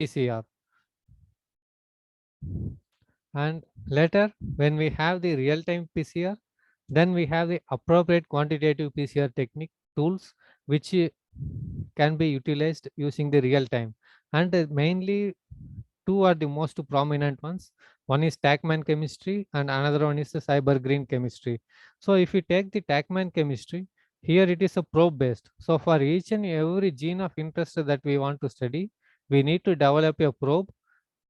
PCR. And later, when we have the real-time PCR, then we have the appropriate quantitative PCR technique tools, which can be utilized using the real time. And mainly two are the most prominent ones. One is Tachman chemistry and another one is the cyber green chemistry. So if you take the Tachman chemistry, here it is a probe based. So for each and every gene of interest that we want to study, we need to develop a probe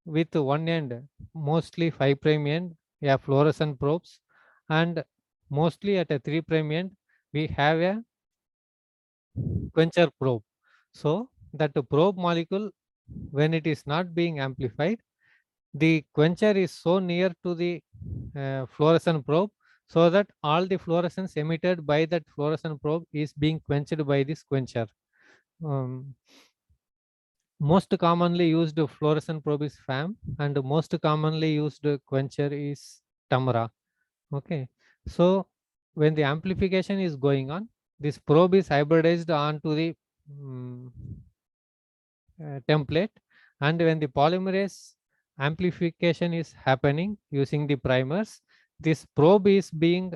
with one end, mostly 5' end, a fluorescent probes, and mostly at a 3' end, we have a quencher probe. So that probe molecule, when it is not being amplified, the quencher is so near to the fluorescent probe, so that all the fluorescence emitted by that fluorescent probe is being quenched by this quencher. Um, Most commonly used fluorescent probe is FAM, and most commonly used quencher is Tamra. Okay, so when the amplification is going on, this probe is hybridized onto the mm, template, and when the polymerase amplification is happening using the primers, this probe is being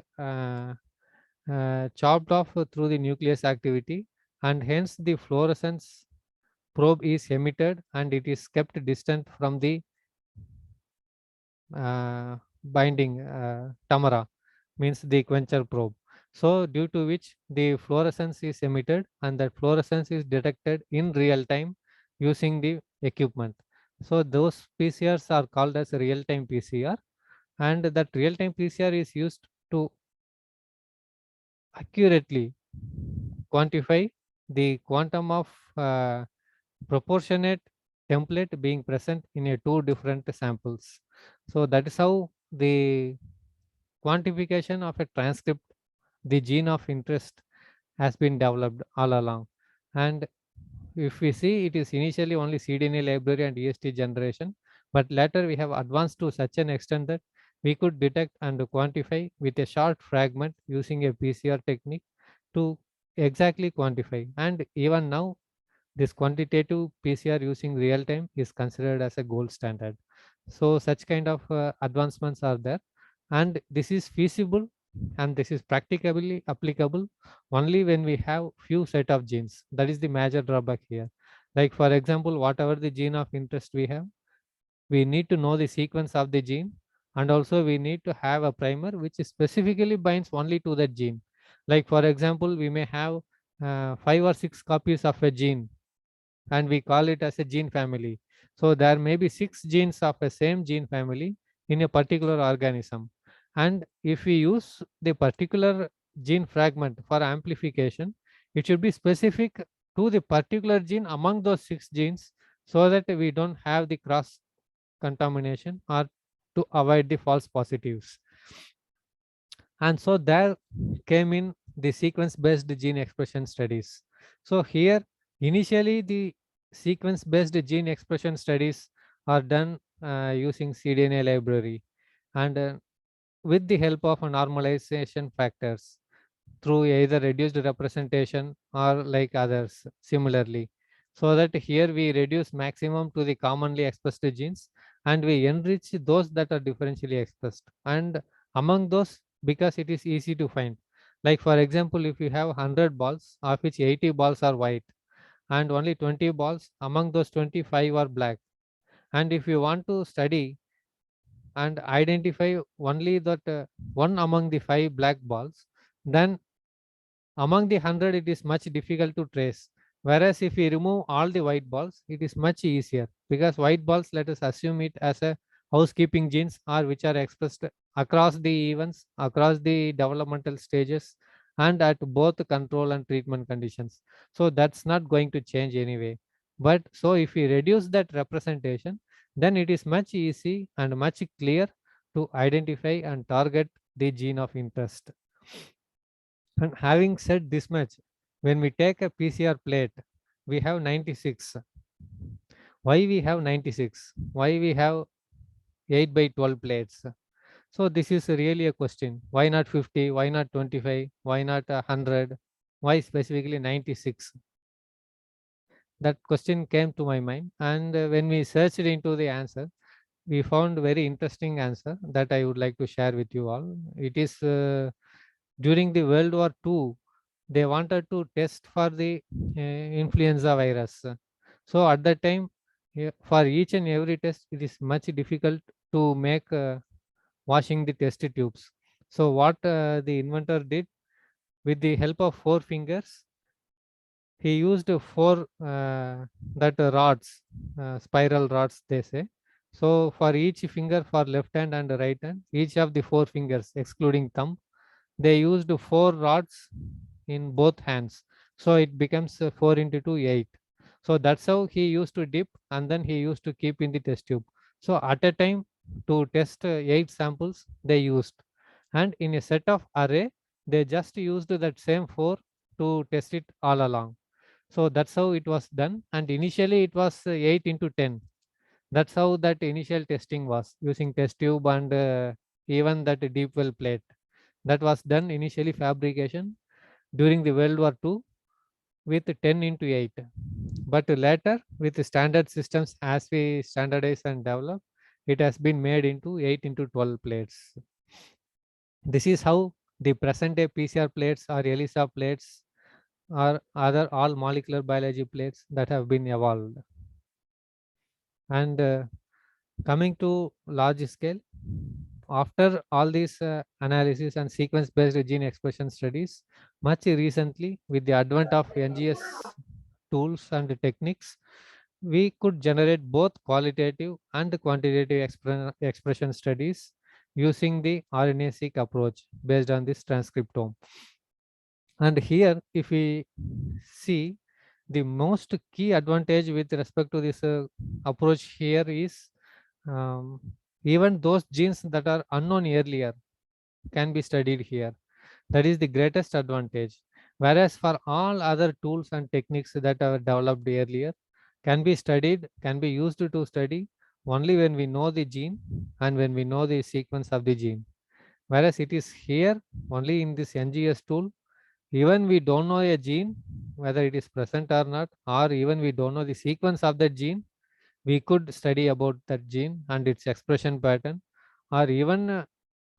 chopped off through the nucleus activity, and hence the fluorescence probe is emitted and it is kept distant from the binding tamara, means the quencher probe. So due to which the fluorescence is emitted and that fluorescence is detected in real time using the equipment. So those PCRs are called as real-time PCR, and that real-time PCR is used to accurately quantify the quantum of proportionate template being present in a two different samples. So that is how the quantification of a transcript, the gene of interest, has been developed all along. And if we see, it is initially only cDNA library and EST generation, but later we have advanced to such an extent that we could detect and quantify with a short fragment using a PCR technique to exactly quantify. And even now, this quantitative PCR using real time is considered as a gold standard. So such kind of advancements are there, and this is feasible and this is practicably applicable only when we have few set of genes. That is the major drawback here. Like for example, whatever the gene of interest we have, we need to know the sequence of the gene, and also we need to have a primer which specifically binds only to that gene. Like for example, we may have 5 or 6 copies of a gene and we call it as a gene family. So there may be 6 genes of a same gene family in a particular organism. And if we use the particular gene fragment for amplification, it should be specific to the particular gene among those 6 genes, so that we don't have the cross contamination or to avoid the false positives. And so there came in the sequence based gene expression studies. So here initially the sequence based gene expression studies are done using cDNA library, and with the help of normalization factors through either reduced representation or like others similarly, so that here we reduce maximum to the commonly expressed genes and we enrich those that are differentially expressed, and among those, because it is easy to find, like for example, if you have 100 balls of which 80 balls are white and only 20 balls, among those 25 are black, and if you want to study and identify only that one among the 5 black balls, then among the 100, it is much difficult to trace. Whereas if we remove all the white balls, it is much easier, because white balls, let us assume it as a housekeeping genes, or which are expressed across the events, across the developmental stages, and at both control and treatment conditions. So that's not going to change anyway. But so if we reduce that representation, then it is much easy and much clear to identify and target the gene of interest. And having said this much, when we take a PCR plate, we have 96. Why we have 96? Why we have 8 by 12 plates? So this is really a question. Why not 50? Why not 25? Why not 100? Why specifically 96? that question came to my mind, and when we searched into the answer, we found very interesting answer that I would like to share with you all. It is during the World War II, they wanted to test for the influenza virus. So at that time, for each and every test, it is much difficult to make washing the test tubes. So what the inventor did, with the help of four fingers, he used four that rods, spiral rods they say. So for each finger, for left hand and right hand, each of the four fingers excluding thumb, they used four rods in both hands. So it becomes 4 into 2, 8. So that's how he used to dip, and then he used to keep in the test tube. So at a time, to test 8 samples they used, and in a set of array they just used that same 4 to test it all along. So that's how it was done, and initially it was 8 into 10. That's how that initial testing was, using test tube and even that deep well plate. That was done initially fabrication during the World War II with 10 into 8. But later, with the standard systems, as we standardize and develop, it has been made into 8 into 12 plates. This is how the present day PCR plates or ELISA plates or other all molecular biology plates that have been evolved. And coming to large scale, after all these analysis and sequence based gene expression studies, much recently with the advent of NGS tools and techniques, we could generate both qualitative and quantitative expression studies using the RNA-seq approach based on this transcriptome. And here, if we see, the most key advantage with respect to this approach here is, um, even those genes that are unknown earlier can be studied here. That is the greatest advantage. Whereas for all other tools and techniques that are developed earlier, can be studied, can be used to study only when we know the gene and when we know the sequence of the gene. Whereas it is here only in this NGS tool, even we don't know a gene, whether it is present or not, or even we don't know the sequence of that gene, we could study about that gene and its expression pattern, or even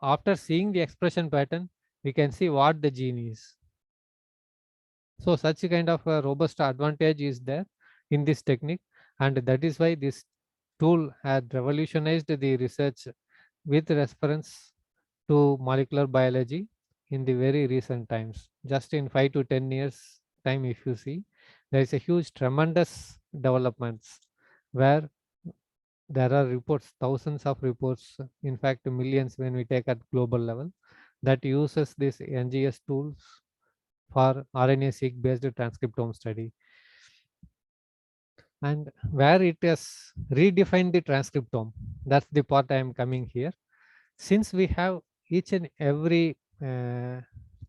after seeing the expression pattern, we can see what the gene is. So such a kind of a robust advantage is there in this technique, and that is why this tool had revolutionized the research with reference to molecular biology in the very recent times. Just in 5 to 10 years time, if you see, there is a huge tremendous developments where there are reports, thousands of reports, in fact millions when we take at global level, that uses this NGS tools for RNA-seq based transcriptome study, and where it has redefined the transcriptome. That's the part I am coming here. Since we have each and every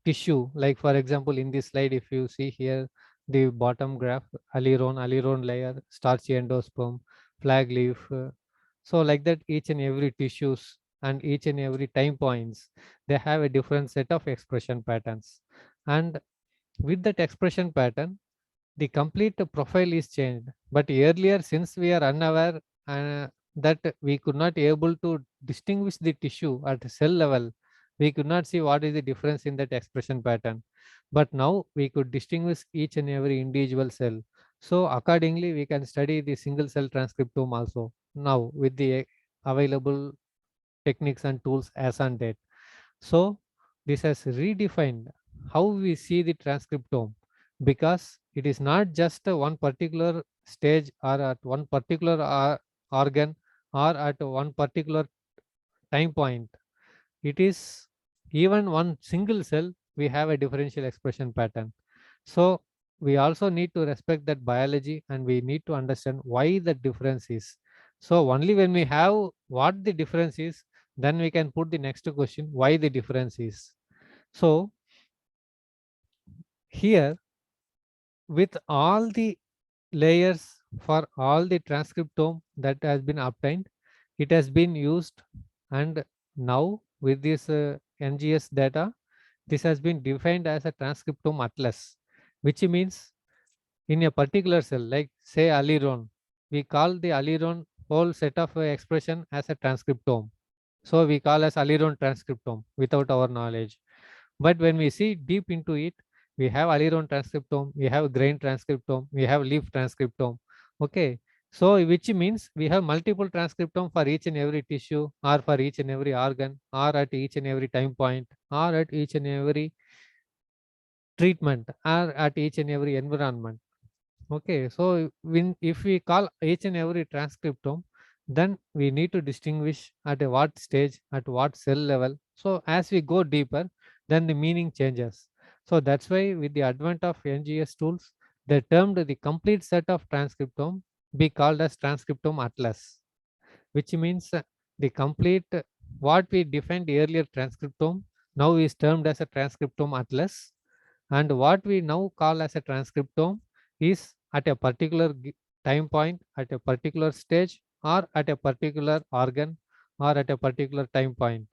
tissue, like for example in this slide, if you see here the bottom graph, aleurone layer, starchy endosperm, flag leaf, so like that each and every tissues and each and every time points, they have a different set of expression patterns, and with that expression pattern the complete profile is changed. But earlier, since we are unaware that we could not able to distinguish the tissue at a cell level, we could not see what is the difference in that expression pattern. But now we could distinguish each and every individual cell. So accordingly, we can study the single cell transcriptome also now with the available techniques and tools as on date. So this has redefined how we see the transcriptome, because it is not just a one particular stage or at one particular organ or at one particular time point. It is even one single cell, we have a differential expression pattern. So we also need to respect that biology, and we need to understand why the difference is. So only when we have what the difference is, then we can put the next question, why the difference is. So here, with all the layers for all the transcriptome that has been obtained, it has been used, and now with this NGS data, this has been defined as a transcriptome atlas, which means in a particular cell, like say alleron, we call the alleron whole set of expression as a transcriptome. So we call as alleron transcriptome without our knowledge. But when we see deep into it, we have alleron transcriptome, we have grain transcriptome, we have leaf transcriptome. Okay. So which means we have multiple transcriptome for each and every tissue, or for each and every organ, or at each and every time point, or at each and every treatment, or at each and every environment. Okay, so when if we call each and every transcriptome, then we need to distinguish at a what stage, at what cell level. So as we go deeper, then the meaning changes. So that's why with the advent of NGS tools, they termed the complete set of transcriptome be called as transcriptome atlas, which means the complete what we defined earlier transcriptome now is termed as a transcriptome atlas, and what we now call as a transcriptome is at a particular time point, at a particular stage, or at a particular organ, or at a particular time point.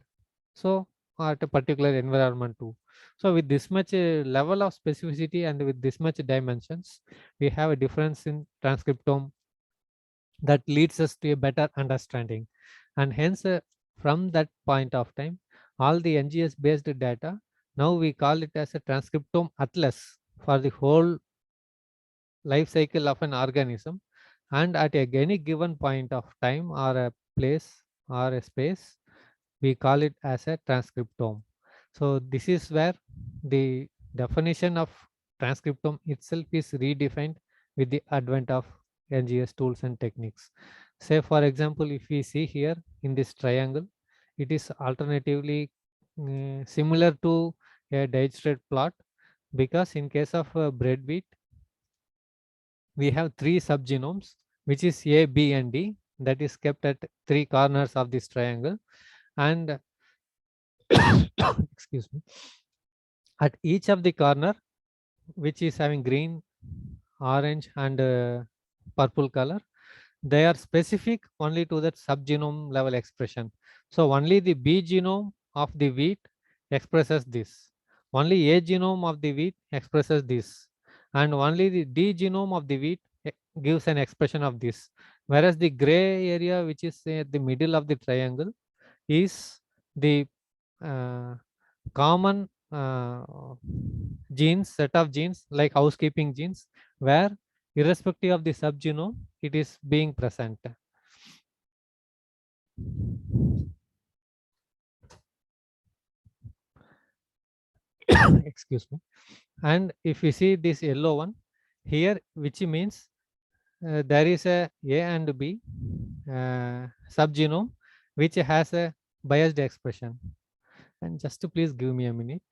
So at a particular environment too. So with this much level of specificity and with this much dimensions, we have a difference in transcriptome that leads us to a better understanding. And hence, from that point of time, all the NGS based data, now we call it as a transcriptome atlas for the whole life cycle of an organism. And at any given point of time or a place or a space, we call it as a transcriptome. So this is where the definition of transcriptome itself is redefined with the advent of NGS tools and techniques. Say for example, if we see here in this triangle, it is alternatively similar to a Dijkstra's plot, because in case of bread wheat, we have three subgenomes, which is A, B, and D, that is kept at three corners of this triangle. And excuse me, at each of the corner, which is having green, orange, and purple color, they are specific only to that subgenome level expression. So only the B genome of the wheat expresses this. Only A genome of the wheat expresses this. And only the D genome of the wheat gives an expression of this. Whereas the gray area, which is at the middle of the triangle, is the uh, common genes, set of genes like housekeeping genes, where irrespective of the subgenome, it is being present. Excuse me. And if you see this yellow one here, which means there is a and B subgenome which has a biased expression. And just to please give me a minute.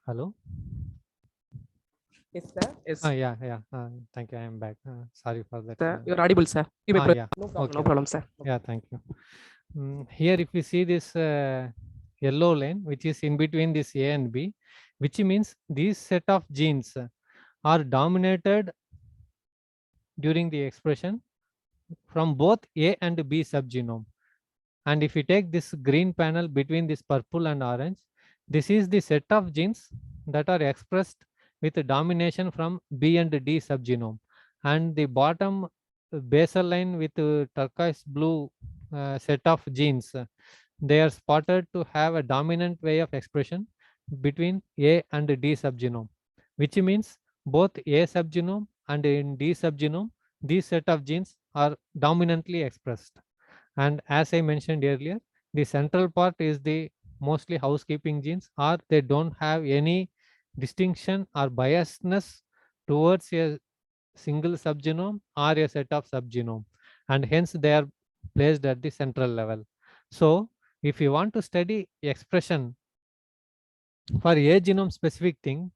Hello. Yes, sir. Yes, Yeah, yeah. Thank you. I am back. Sorry for that. sir. You're audible, sir. You may Yeah. no problem, Okay. no problem, sir. Yeah, thank you. Here, if you see this yellow line, which is in between this A and B, which means these set of genes are dominated during the expression from both A and B subgenome. And if you take this green panel between this purple and orange, this is the set of genes that are expressed with domination from B and D subgenome. And the bottom basal line with turquoise blue set of genes, they are spotted to have a dominant way of expression between A and D subgenome, which means both A subgenome and in D subgenome, these set of genes are dominantly expressed. And as I mentioned earlier, the central part is the mostly housekeeping genes, or they don't have any distinction or biasness towards a single subgenome or a set of subgenome, and hence they are placed at the central level. So if you want to study expression for a genome specific thing,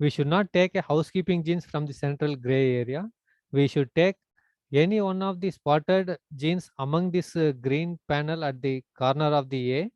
we should not take a housekeeping genes from the central gray area. we should take any one of the spotted genes among this green panel at the corner of the A,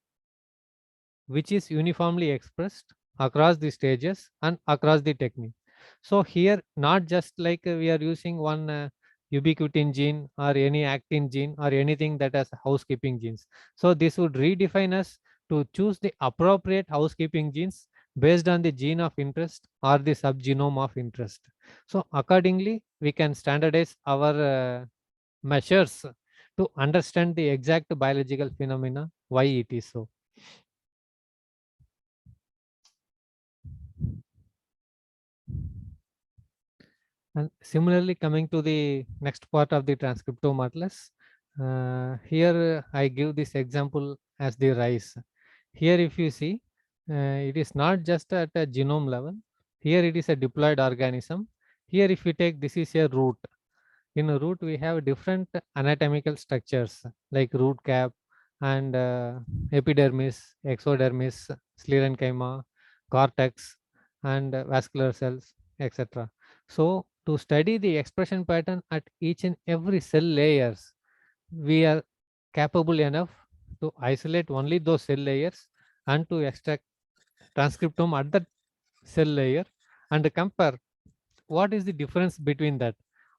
which is uniformly expressed across the stages and across the technique. So here, not just like we are using one ubiquitin gene or any actin gene or anything that has housekeeping genes. So this would redefine us to choose the appropriate housekeeping genes based on the gene of interest or the subgenome of interest. So accordingly, we can standardize our measures to understand the exact biological phenomena, why it is so. And similarly, coming to the next part of the transcriptome atlas, here I give this example as the rice. Here, if you see, it is not just at a genome level. Here, it is a diploid organism. Here, if you take, this is a root. In a root, we have different anatomical structures like root cap and epidermis, exodermis, sclerenchyma, cortex, and vascular cells, etc. So, to study the expression pattern at each and every cell layers, we are capable enough to isolate only those cell layers and to extract transcriptome at that cell layer and compare what is the difference between that,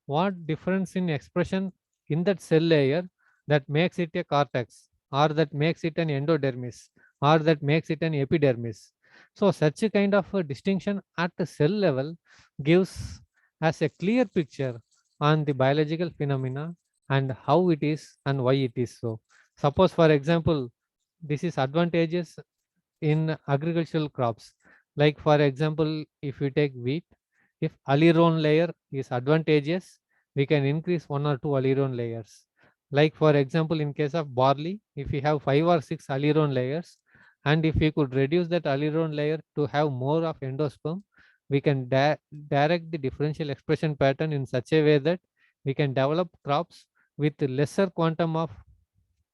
what difference in expression in that cell layer that makes it a cortex or that makes it an endodermis or that makes it an epidermis. So such a kind of a distinction at the cell level gives us a clear picture on the biological phenomena and how it is and why it is so. Suppose for example, this is advantages in agricultural crops. Like for example, if we take wheat, if aileron layer is advantageous, we can increase one or two aileron layers. Like for example, in case of barley, if we have 5 or 6 aileron layers, and if we could reduce that aileron layer to have more of endosperm, we can direct the differential expression pattern in such a way that we can develop crops with lesser quantum of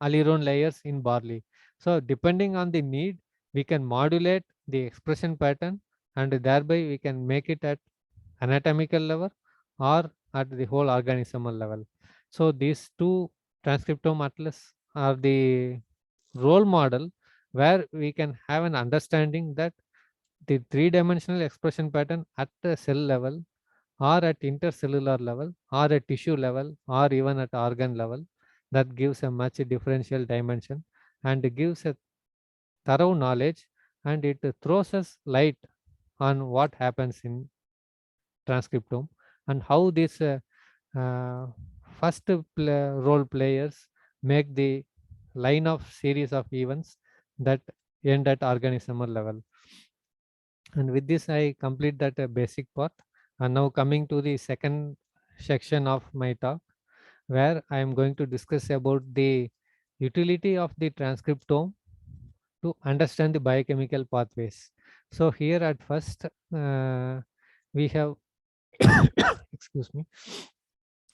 aileron layers in barley. So depending on the need, we can modulate the expression pattern and thereby we can make it at anatomical level or at the whole organismal level. So these two transcriptome atlas are the role model where we can have an understanding that the three-dimensional expression pattern at the cell level or at intercellular level or at tissue level or even at organ level, that gives a much differential dimension and gives a thorough knowledge, and it throws us light on what happens in transcriptome and how these uh, first role players make the line of series of events that end at organismal level. And with this, I complete that basic part. And now coming to the second section of my talk, where I am going to discuss about the utility of the transcriptome to understand the biochemical pathways. So here at first, we have, excuse me,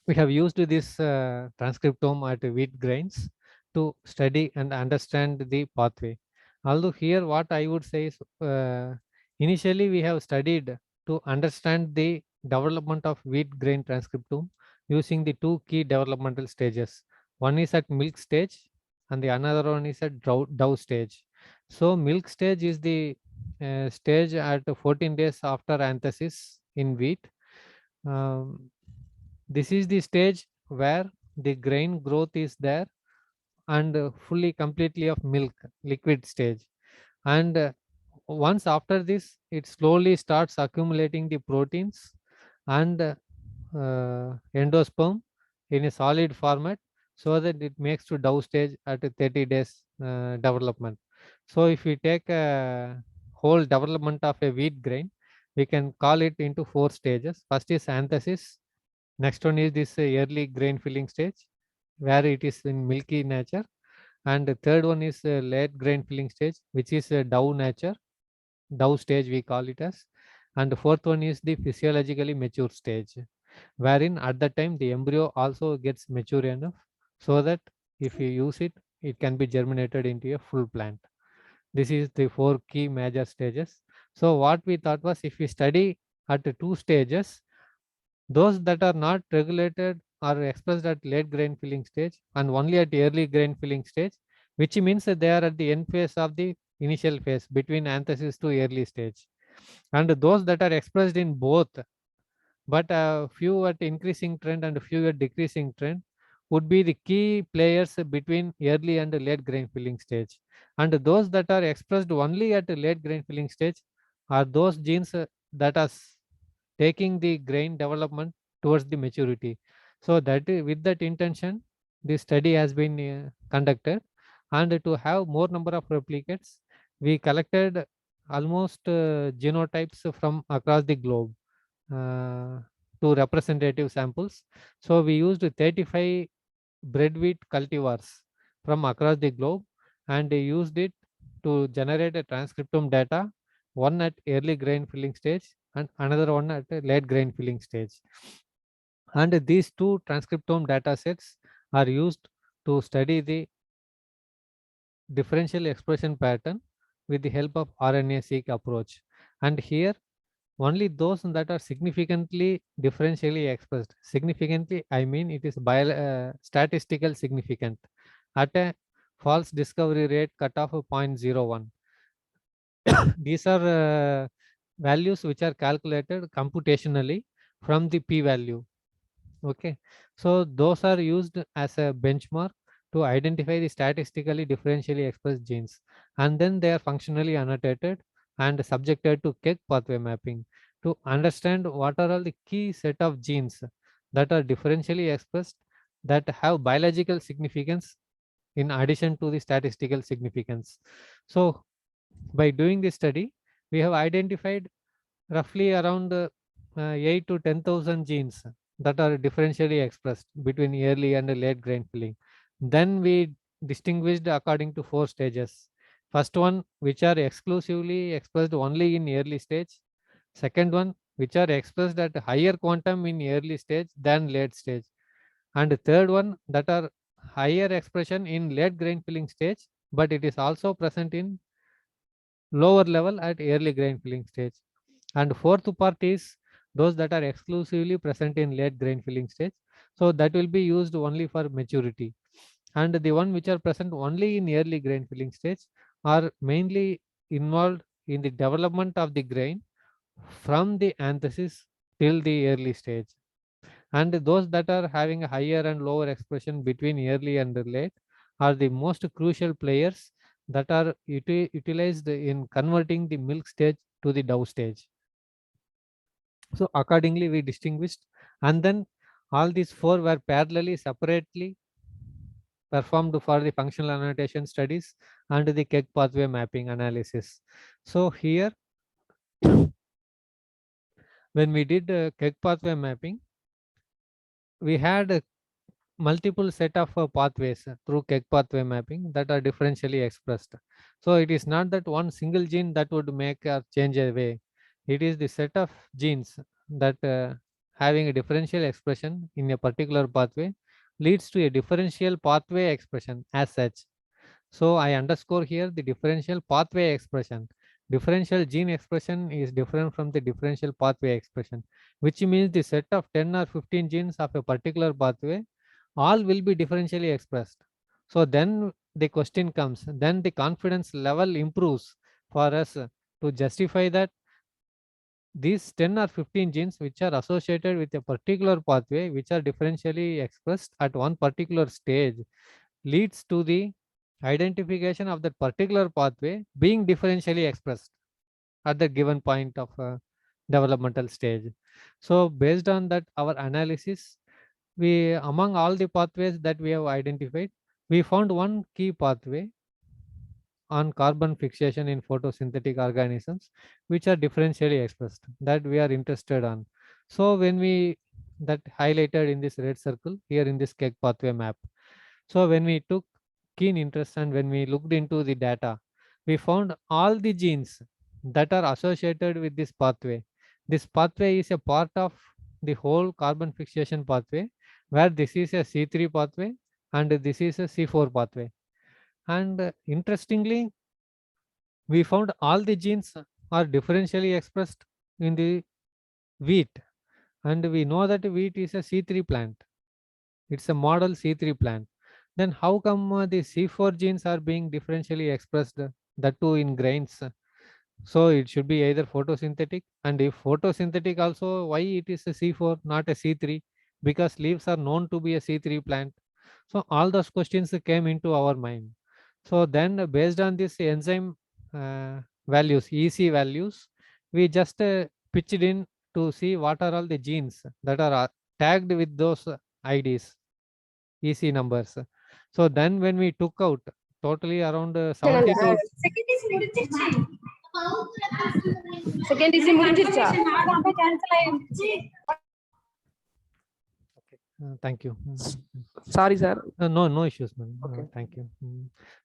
we have used this transcriptome at wheat grains to study and understand the pathway. Although here what I would say is initially we have studied to understand the development of wheat grain transcriptome using the two key developmental stages. One is at milk stage and the another one is at dough stage. So milk stage is the stage at 14 days after anthesis in wheat. Um, this is the stage where the grain growth is there and fully completely of milk liquid stage. And once after this, it slowly starts accumulating the proteins and endosperm in a solid format so that it makes to dough stage at a 30 days development. So if we take a whole development of a wheat grain, we can call it into 4 stages. First is anthesis. Next one is this early grain filling stage where it is in milky nature. And the third one is late grain filling stage, which is dough nature, dough stage we call it as. And the fourth one is the physiologically mature stage, wherein at that time the embryo also gets mature enough so that if you use it, it can be germinated into a full plant. This is the 4 key major stages. So what we thought was if we study at the 2 stages, Those that are not regulated are expressed at late grain filling stage and only at early grain filling stage, which means that they are at the end phase of the initial phase between anthesis to early stage. And those that are expressed in both, but few at increasing trend and few at decreasing trend, would be the key players between early and late grain filling stage. And those that are expressed only at late grain filling stage are those genes that are taking the grain development towards the maturity. So that with that intention, this study has been conducted, and to have more number of replicates, we collected almost genotypes from across the globe, uh, to representative samples. So we used 35 bread wheat cultivars from across the globe and used it to generate a transcriptome data, one at early grain filling stage and another one at a late grain filling stage. And these two transcriptome data sets are used to study the differential expression pattern with the help of RNA-seq approach. And here only those that are significantly differentially expressed. Significantly, I mean it is statistical significant at a false discovery rate cutoff of 0.01. These are values which are calculated computationally from the p-value. Okay, so those are used as a benchmark to identify the statistically differentially expressed genes, and then they are functionally annotated and subjected to Keck pathway mapping to understand what are all the key set of genes that are differentially expressed that have biological significance in addition to the statistical significance. So by doing this study, we have identified roughly around 8 to 10,000 genes that are differentially expressed between early and late grain filling. Then we distinguished according to 4 stages. First one, which are exclusively expressed only in early stage. Second one, which are expressed at higher quantum in early stage than late stage. And third one, that are higher expression in late grain filling stage, but it is also present in lower level at early grain filling stage. And fourth part is those that are exclusively present in late grain filling stage. So that will be used only for maturity. And the one which are present only in early grain filling stage are mainly involved in the development of the grain from the anthesis till the early stage. And those that are having a higher and lower expression between early and late are the most crucial players that are utilized in converting the milk stage to the dough stage. So accordingly, we distinguished, and then all these four were parallelly, separately performed for the functional annotation studies and the Keck pathway mapping analysis. So here, when we did Keck pathway mapping, we had a multiple set of pathways through Keck pathway mapping that are differentially expressed. So it is not that one single gene that would make or change a way. It is the set of genes that having a differential expression in a particular pathway leads to a differential pathway expression as such. So I underscore here the differential pathway expression. Differential gene expression is different from the differential pathway expression, which means the set of 10 or 15 genes of a particular pathway all will be differentially expressed. So then the question comes, then the confidence level improves for us to justify that these 10 or 15 genes which are associated with a particular pathway, which are differentially expressed at one particular stage, leads to the identification of that particular pathway being differentially expressed at the given point of developmental stage. So based on that, our analysis, we among all the pathways that we have identified, we found one key pathway on carbon fixation in photosynthetic organisms which are differentially expressed that we are interested on. So when we that highlighted in this red circle here in this Keck pathway map, so when we took keen interest and when we looked into the data, we found all the genes that are associated with this pathway. This pathway is a part of the whole carbon fixation pathway, where this is a C3 pathway and this is a C4 pathway. And interestingly, we found all the genes are differentially expressed in the wheat, and we know that wheat is a C3 plant. It's a model C3 plant. Then how come the C4 genes are being differentially expressed, that too in grains? So it should be either photosynthetic, and if photosynthetic also, why it is a C4 not a C3? Because leaves are known to be a C3 plant. So all those questions came into our mind. So then based on this enzyme values, EC values, we just pitched in to see what are all the genes that are tagged with those IDs, EC numbers. So then when we took out totally around 72. Second is முடிஞ்சிருச்சா? Okay. Thank you. Sorry, sir. No issues, man. Okay. Thank you.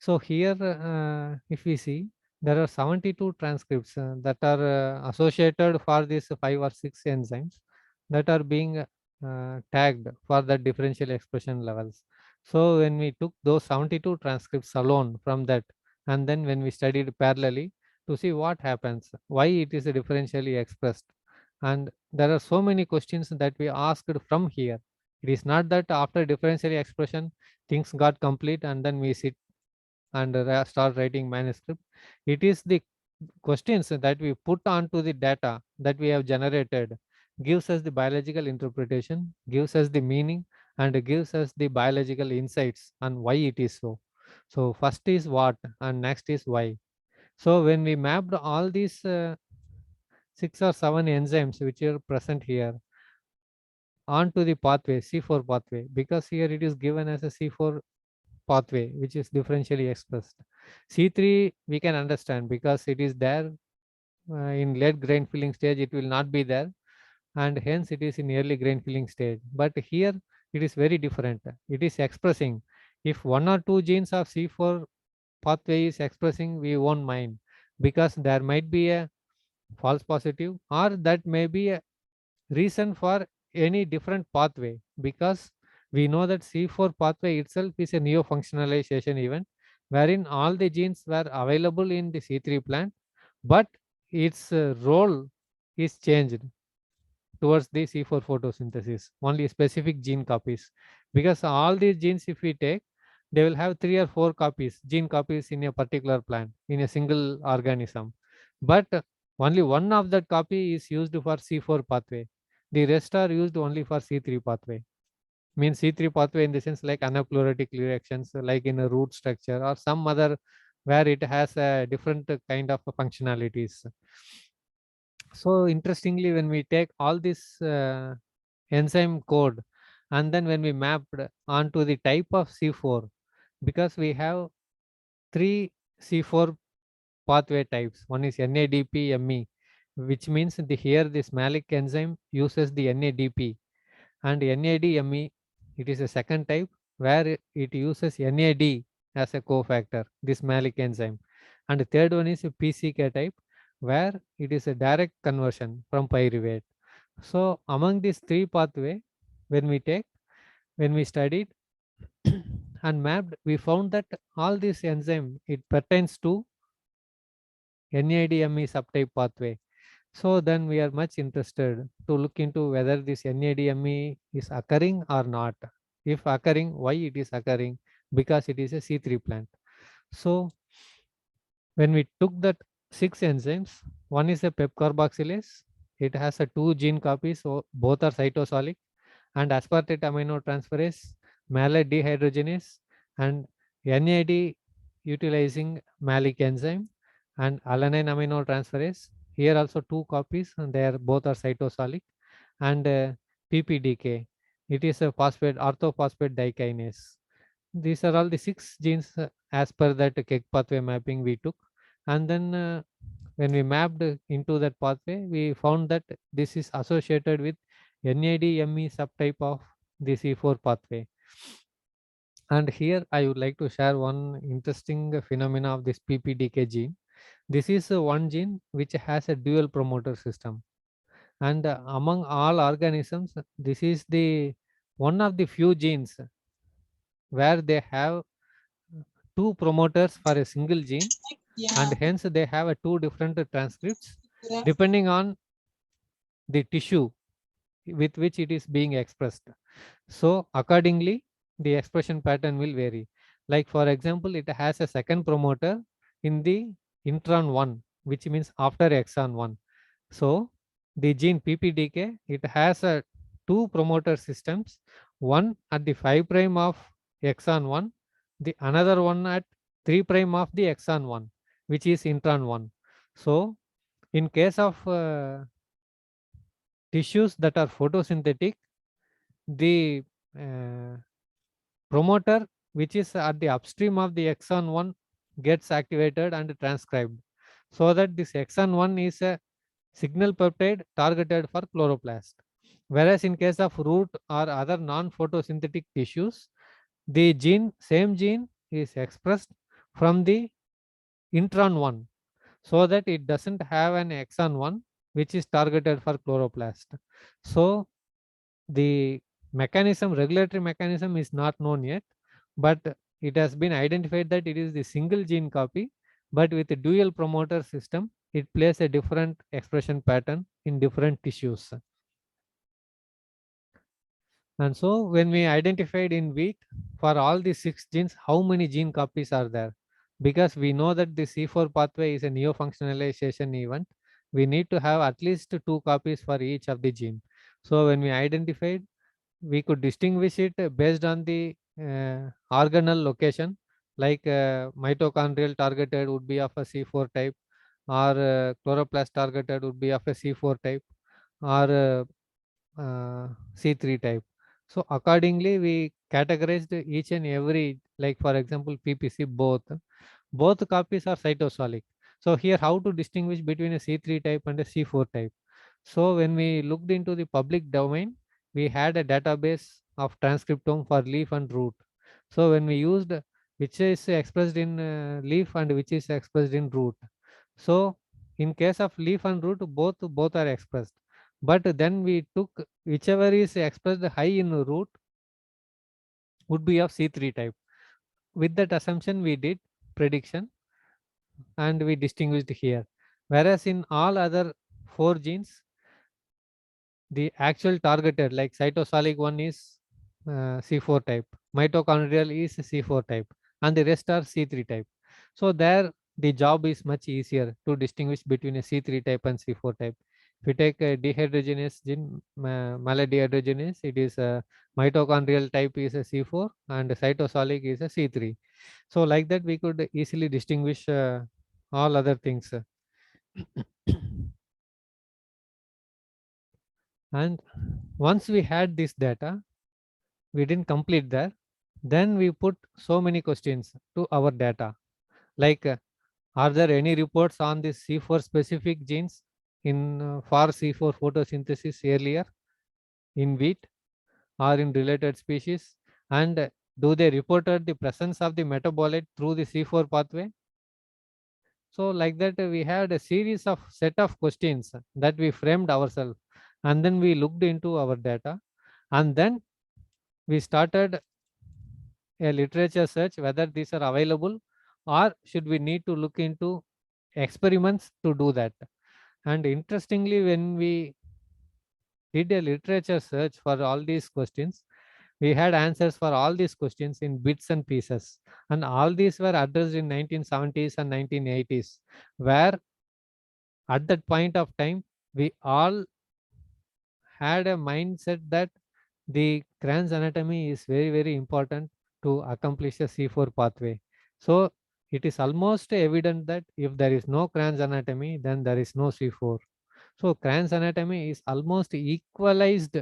So here, if we see, there are 72 transcripts that are associated for these 5 or 6 enzymes that are being tagged for the differential expression levels. So when we took those 72 transcripts alone from that, and then when we studied parallelly to see what happens, why it is differentially expressed, and there are so many questions that we asked from here. It is not that after differential expression things got complete and then we sit and start writing manuscript. It is the questions that we put onto the data that we have generated gives us the biological interpretation, gives us the meaning, and gives us the biological insights on why it is so. So first is what and next is why. So when we mapped all these 6 or 7 enzymes which are present here onto the pathway, C4 pathway, because here it is given as a C4 pathway which is differentially expressed. C3 we can understand because it is there in late grain filling stage, it will not be there, and hence it is in early grain filling stage. But here it is very different. It is expressing. If 1 or 2 genes of C4 pathway is expressing, we won't mind, because there might be a false positive, or that may be a reason for any different pathway, because we know that C4 pathway itself is a neofunctionalization event wherein all the genes were available in the C3 plant, but its role is changed towards the C4 photosynthesis, only specific gene copies. Because all these genes, if we take, they will have 3 or 4 gene copies in a particular plant, in a single organism. But only one of that copy is used for C4 pathway. The rest are used only for C3 pathway. Means C3 pathway in the sense like anaplerotic reactions, like in a root structure or some other where it has a different kind of functionalities. So interestingly, when we take all this enzyme code and then when we mapped onto the type of C4, because we have 3 C4 pathway types. One is NADP-ME, which means here this malic enzyme uses the NADP, and NAD-ME, it is a second type where it uses NAD as a cofactor, this malic enzyme. And the third one is a PCK type where it is a direct conversion from pyruvate. So among these 3 pathway, when we studied and mapped, we found that all this enzyme, it pertains to NADME subtype pathway. So then we are much interested to look into whether this NADME is occurring or not. If occurring, why it is occurring? Because it is a C3 plant. So when we took that 6 enzymes, one is a pep carboxylase. It has a 2 gene copies, so both are cytosolic, and aspartate aminotransferase, malate dehydrogenase, and NAD utilizing malic enzyme, and alanine aminotransferase. Here also 2 copies, and they are both are cytosolic, and PPDK. It is a phosphate orthophosphate dikinase. These are all the 6 genes as per that cake pathway mapping we took, and then when we mapped into that pathway, we found that this is associated with NADME subtype of the C4 pathway. And here I would like to share one interesting phenomena of this PPDK gene. This is one gene which has a dual promoter system, and among all organisms, this is the one of the few genes where they have 2 promoters for a single gene, and hence they have a 2 different transcripts depending on the tissue with which it is being expressed. So accordingly, the expression pattern will vary. Like for example, it has a second promoter in the intron 1, which means after exon 1. So the gene PPDK, it has a two promoter systems, one at the 5 prime of exon 1, the another one at 3 prime of the exon 1, which is intron 1. So in case of tissues that are photosynthetic, the uh, promoter which is at the upstream of the exon 1 gets activated and transcribed, so that this exon 1 is a signal peptide targeted for chloroplast. Whereas in case of root or other non-photosynthetic tissues, the same gene is expressed from the intron 1, so that it doesn't have an exon 1 which is targeted for chloroplast. So the regulatory mechanism is not known yet, but it has been identified that it is the single gene copy, but with a dual promoter system, it plays a different expression pattern in different tissues. And so when we identified in wheat for all the 6 genes, how many gene copies are there? Because we know that the C4 pathway is a neofunctionalization event, we need to have at least 2 copies for each of the gene. So when we identified, we could distinguish it based on the organelle location, like mitochondrial targeted would be of a C4 type, or chloroplast targeted would be of a C4 type, or C3 type. So accordingly, we categorized each and every, like for example, PPC both copies are cytosolic. So here, how to distinguish between a C3 type and a C4 type? So when we looked into the public domain, we had a database of transcriptome for leaf and root. So when we used which is expressed in leaf and which is expressed in root. So in case of leaf and root, both are expressed. But then we took whichever is expressed high in root would be of C3 type. With that assumption, we did prediction and we distinguished here. Whereas in all other 4 genes, the actual targeted like cytosolic one is C4 type, mitochondrial is C4 type, and the rest are C3 type. So there the job is much easier to distinguish between a C3 type and C4 type. If you take a dehydrogenase gene, maladehydrogenase, it is a mitochondrial type is a C4 and cytosolic is a C3. So like that we could easily distinguish all other things. And once we had this data, we didn't complete that. Then we put so many questions to our data. Like, are there any reports on the C4 specific genes in for C4 photosynthesis earlier in wheat or in related species? And do they reported the presence of the metabolite through the C4 pathway? So like that, we had a series of set of questions that we framed ourselves, and then we looked into our data, and then we started a literature search whether these are available or should we need to look into experiments to do that. And interestingly, when we did a literature search for all these questions, we had answers for all these questions in bits and pieces, and all these were addressed in 1970s and 1980s, where at that point of time we all had a mindset that the Kranz anatomy is very important to accomplish the C4 pathway. So it is almost evident that if there is no Kranz anatomy, then there is no C4. So Kranz anatomy is almost equalized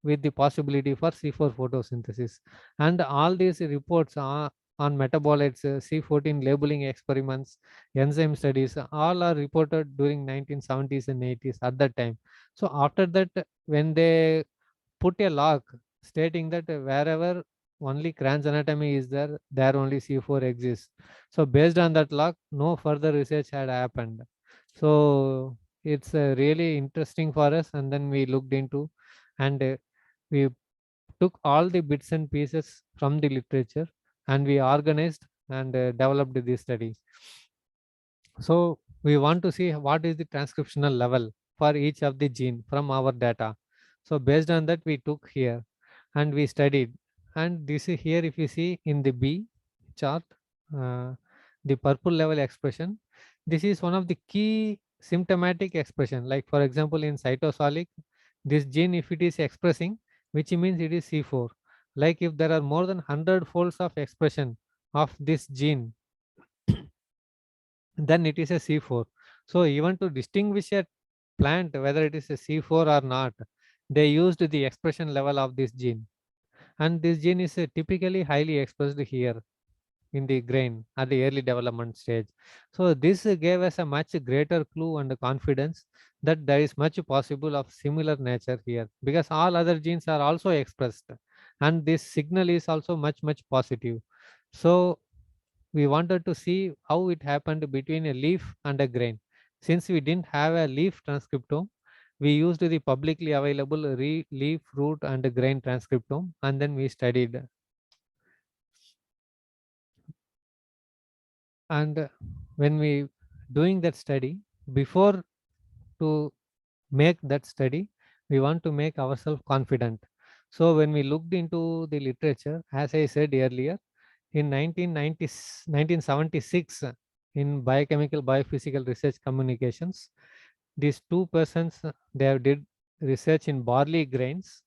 with the possibility for C4 photosynthesis. And all these reports are on metabolites, C14 labeling experiments, enzyme studies, all are reported during 1970s and 80s at that time. So after that, when they put a lock stating that wherever only Kranz anatomy is there, there only C4 exists. So based on that lock, no further research had happened. So it's really interesting for us. And then we looked into, and we took all the bits and pieces from the literature, and we organized and developed this study. So we want to see what is the transcriptional level for each of the gene from our data. So based on that, we took here and we studied. And this is here, if you see in the B chart, uh, the purple level expression, this is one of the key symptomatic expression. Like for example, in cytosolic, this gene, if it is expressing, which means it is C4. Like if there are more than 100 folds of expression of this gene, then it is a C4. So even to distinguish a plant whether it is a C4 or not, they used the expression level of this gene. And this gene is typically highly expressed here in the grain at the early development stage. So this gave us a much greater clue and confidence that there is much possible of similar nature here, because all other genes are also expressed and this signal is also much positive. So we wanted to see how it happened between a leaf and a grain. Since we didn't have a leaf transcriptome, we used the publicly available leaf, root, and grain transcriptome, and then we studied. And when we doing that study, before to make that study, we want to make ourselves confident. So when we looked into the literature, as I said earlier, in 1976, in biochemical biophysical research communications, these two persons, they have did research in barley grains,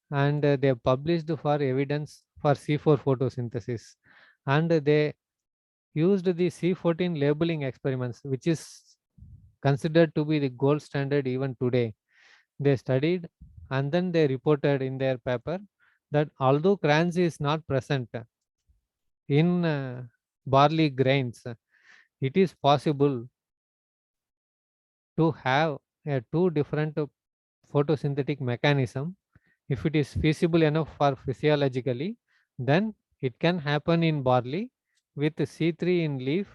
and they have published for evidence for C4 photosynthesis, and they used the C14 labeling experiments, which is considered to be the gold standard even today. They studied and then they reported in their paper that although crans is not present in barley grains, it is possible to have two different photosynthetic mechanism. If it is feasible enough for physiologically, then it can happen in barley with C3 in leaf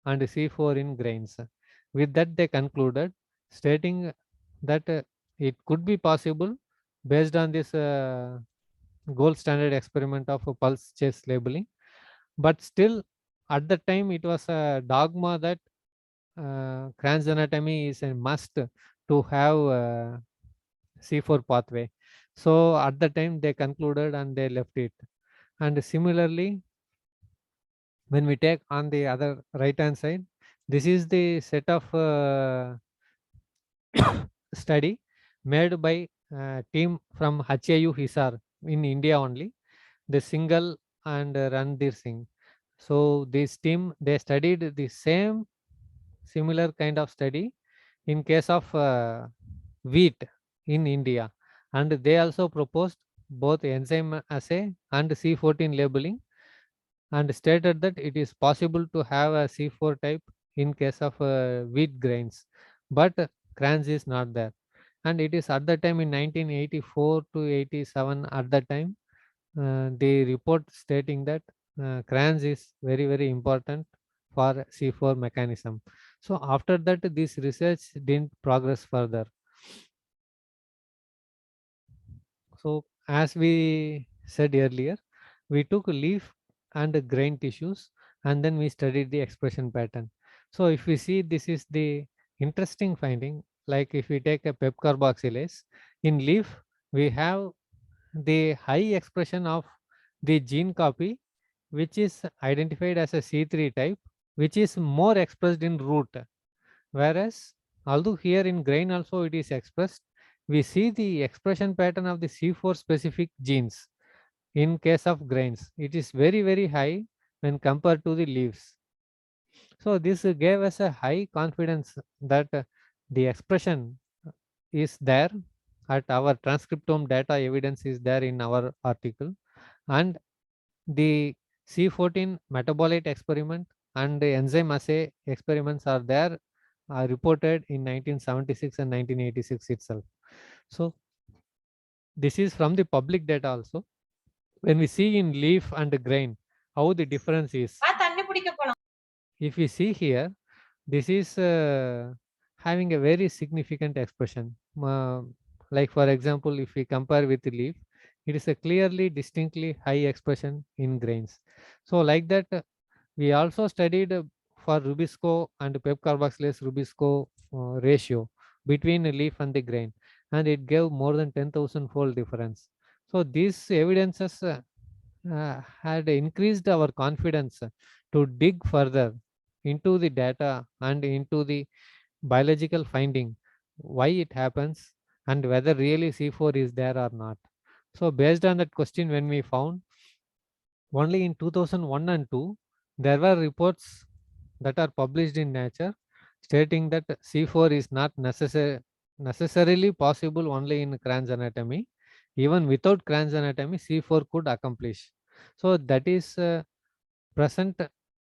and C4 in grains. With that, they concluded, stating that it could be possible based on this gold standard experiment of pulse chase labeling. But still, at the time, it was a dogma that Kranz anatomy is a must to have C4 pathway. So at the time they concluded and they left it. And similarly, when we take on the other right hand side, this is the set of study made by team from HAU Hisar in India only, the single and Randir Singh. So this team, they studied the same similar kind of study in case of wheat in India, and they also proposed both enzyme assay and C14 labeling, and stated that it is possible to have a C4 type in case of wheat grains, but crans is not there. And it is at the time in 1984 to 87, at the time the report stating that crans is very important for C4 mechanism. So after that, this research didn't progress further. So as we said earlier, we took leaf and grain tissues and then we studied the expression pattern. So if we see, this is the interesting finding. Like if we take a pep carboxylase in leaf, we have the high expression of the gene copy, which is identified as a C3 type, which is more expressed in root. Whereas, although here in grain also it is expressed, we see the expression pattern of the C4 specific genes in case of grains. It is very high when compared to the leaves. So this gave us a high confidence that the expression is there at our transcriptome data, evidence is there in our article, and the C14 metabolite experiment and the enzyme assay experiments are there, reported in 1976 and 1986 itself. So this is from the public data also. When we see in leaf and grain, how the difference is. If we see here, this is having a very significant expression. Like for example, if we compare with the leaf, it is a clearly distinctly high expression in grains. So like that, we also studied for Rubisco and pep carboxylase Rubisco ratio between the leaf and the grain. and it gave more than 10,000 fold difference. So these evidences had increased our confidence to dig further into the data and into the biological finding, why it happens and whether really C4 is there or not. So based on that question, when we found only in 2001 and 2, there were reports that are published in Nature stating that C4 is not necessarily possible only in Kranz anatomy. Even without Kranz anatomy, C4 could accomplish. So that is present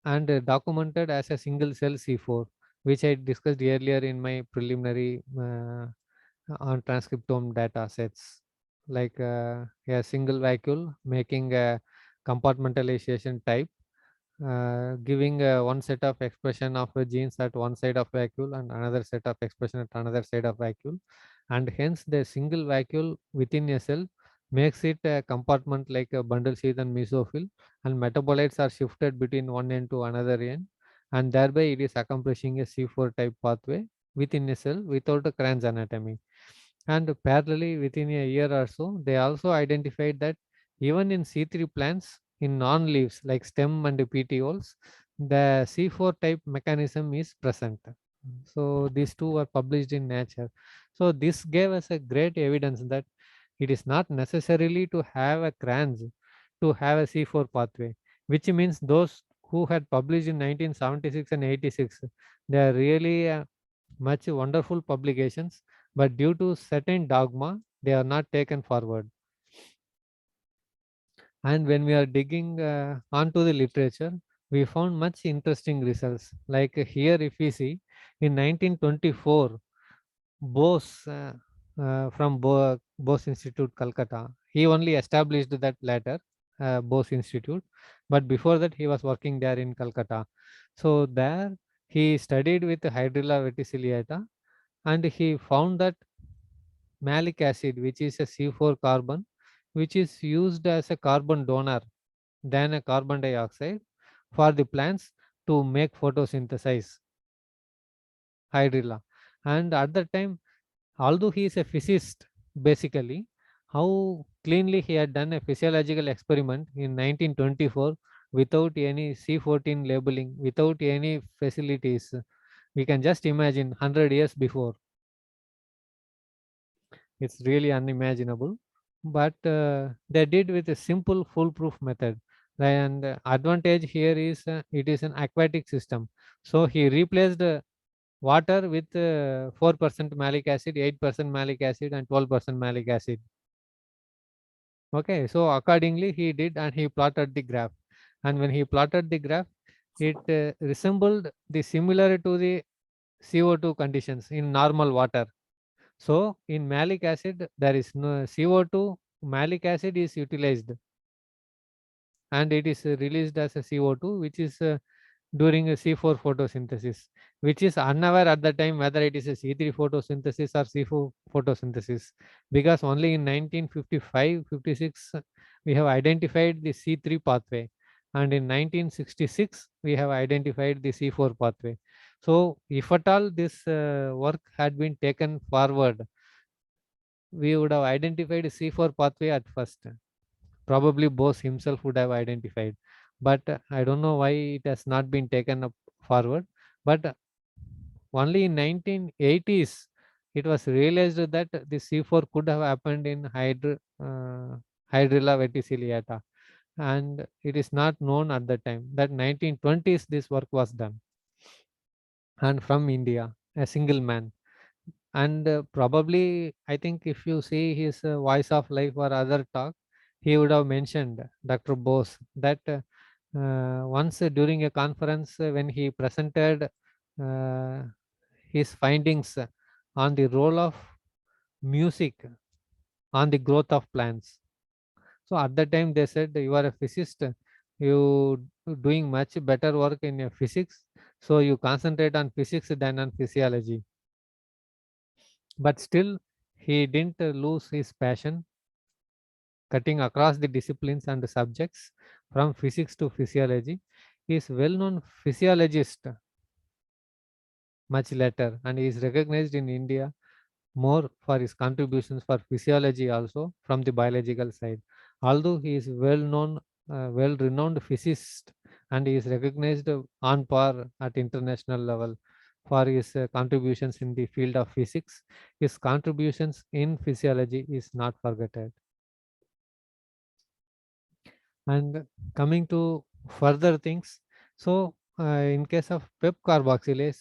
and documented as a single cell C4, which I discussed earlier in my preliminary on transcriptome data sets, like a single vacuole making a compartmentalization type, giving one set of expression of genes at one side of vacuole and another set of expression at another side of vacuole, and hence the single vacuole within a cell makes it a compartment like a bundle sheath and mesophyll, and metabolites are shifted between one end to another end, and thereby it is accomplishing a C4 type pathway within a cell without a Kranz anatomy. And parallelly, within a year or so, they also identified that even in C3 plants, in non-leaves like stem and petioles, the C4 type mechanism is present. So these two were published in Nature. So this gave us a great evidence that it is not necessarily to have a Kranz to have a C4 pathway, which means those who had published in 1976 and 86, they are really much wonderful publications, but due to certain dogma, they are not taken forward. And when we are digging onto the literature, we found much interesting results. Like here, if we see in 1924, Bose from Bose Institute, Calcutta, he only established that later, Bose Institute, but before that, he was working there in Calcutta. So there, he studied with Hydrilla verticillata, and he found that malic acid, which is a C4 carbon, which is used as a carbon donor than a carbon dioxide for the plants to make photosynthesize, hydrilla. And at that time, although he is a physicist basically, how cleanly he had done a physiological experiment in 1924 without any C14 labeling, without any facilities. We can just imagine 100 years before. It's really unimaginable, but they did with a simple foolproof method. And advantage here is it is an aquatic system. So he replaced water with 4% malic acid, 8% malic acid, and 12% malic acid. Okay, so accordingly he did, and he plotted the graph. And when he plotted the graph, it resembled the similar to the CO2 conditions in normal water. So in malic acid, there is no CO2, malic acid is utilized and it is released as a CO2, which is during a C4 photosynthesis, which is unaware at the time whether it is a C3 photosynthesis or C4 photosynthesis, because only in 1955-56 we have identified the C3 pathway, and in 1966 we have identified the C4 pathway. So if at all this work had been taken forward, we would have identified C4 pathway at first. Probably Bose himself would have identified, but I don't know why it has not been taken up forward. But only in 1980s it was realized that the C4 could have happened in Hydrilla verticillata, and it is not known at the time that 1920s this work was done, and from India, a single man. And probably I think if you see his Voice of Life or other talk, he would have mentioned, Dr. Bose, that once during a conference when he presented uh, his findings on the role of music on the growth of plants. So at that time they said, you are a physicist, you doing much better work in physics, so you concentrate on physics than on physiology. But still, he didn't lose his passion, cutting across the disciplines and the subjects from physics to physiology. He is well-known physiologist much later, and he is recognized in India more for his contributions for physiology also from the biological side. Although he is well renowned physicist, and he is recognized on par at international level for his contributions in the field of physics, his contributions in physiology is not forgotten. And coming to further things, so in case of pep carboxylase,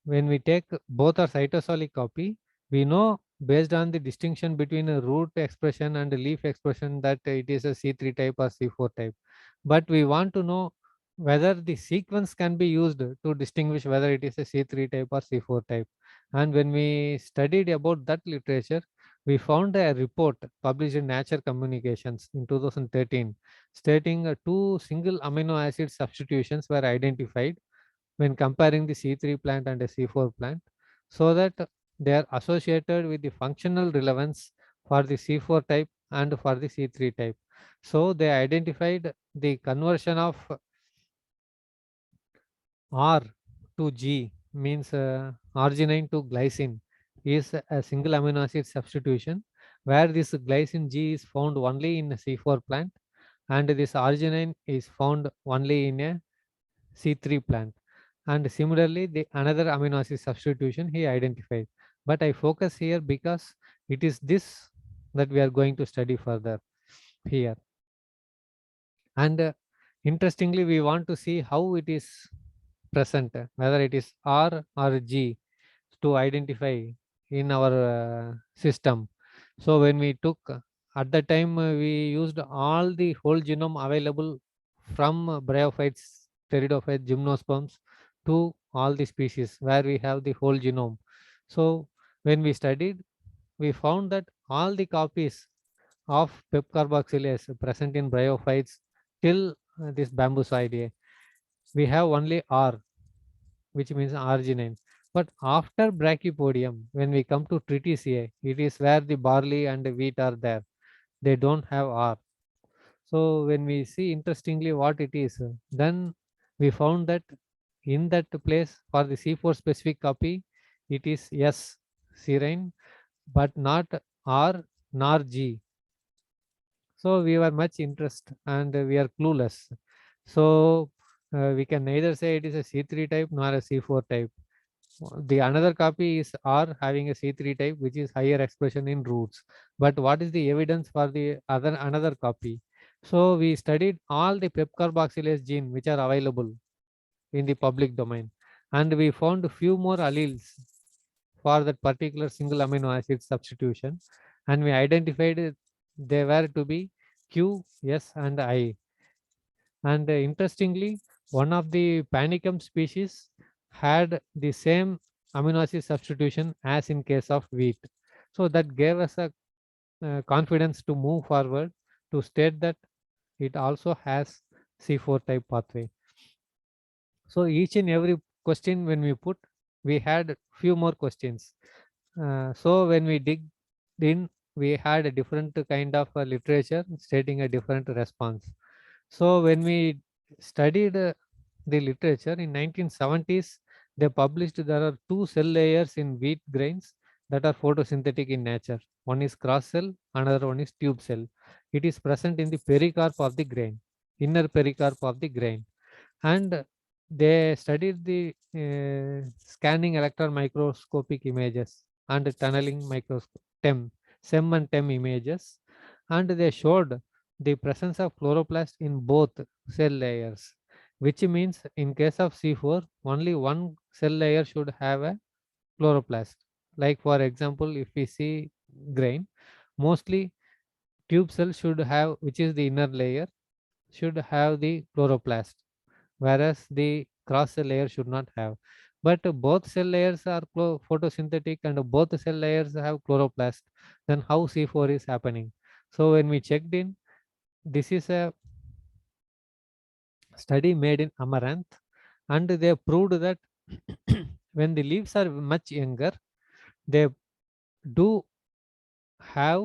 when we take both are cytosolic copy, we know based on the distinction between a root expression and a leaf expression that it is a C3 type or C4 type. But we want to know whether the sequence can be used to distinguish whether it is a C3 type or C4 type. And when we studied about that literature, we found a report published in Nature Communications in 2013 stating two single amino acid substitutions were identified when comparing the C3 plant and a C4 plant, so that they are associated with the functional relevance for the C4 type and for the C3 type. So they identified the conversion of R to G, means arginine to glycine, is a single amino acid substitution where this glycine G is found only in a C4 plant and this arginine is found only in a C3 plant. And similarly, the another amino acid substitution he identified. But I focus here because it is this that we are going to study further here. And interestingly, we want to see how it is present, whether it is R or G to identify in our system. So when we took at the time we used all the whole genome available from bryophytes, pteridophytes, gymnosperms to all the species where we have the whole genome. So when we studied, we found that all the copies of pep carboxylase present in bryophytes till this bambusoidea, we have only R, which means arginine. But after brachypodium, when we come to Triticeae, it is where the barley and the wheat are there. They don't have R. So when we see interestingly what it is, then we found that in that place for the C4 specific copy, it is S, serine, but not R nor G. So we were much interest and we are clueless. So we can neither say it is a C3 type nor a C4 type. The another copy is R having a C3 type, which is higher expression in roots. But what is the evidence for the other another copy? So we studied all the pep carboxylase gene which are available in the public domain, and we found a few more alleles for that particular single amino acid substitution, and we identified they were to be Q, S, and I. And interestingly, one of the panicum species had the same amino acid substitution as in case of wheat. So that gave us a confidence to move forward to state that it also has C4 type pathway. So each and every question when we put, we had few more questions. So when we dig in, we had a different kind of literature stating a different response. So when we studied the literature in 1970s, they published there are two cell layers in wheat grains that are photosynthetic in nature. One is cross cell, another one is tube cell. It is present in the pericarp of the grain, inner pericarp of the grain. And they studied the scanning electron microscopic images and tunneling microscope TEM, SEM and TEM images, and they showed the presence of chloroplast in both cell layers, which means in case of C4, only one cell layer should have a chloroplast. Like for example, if we see grain, mostly tube cell should have, which is the inner layer, should have the chloroplast, whereas the cross cell layer should not have. But both cell layers are photosynthetic and both cell layers have chloroplast. Then how C4 is happening? So when we checked in, this is a study made in Amaranth, and they proved that when the leaves are much younger, they do have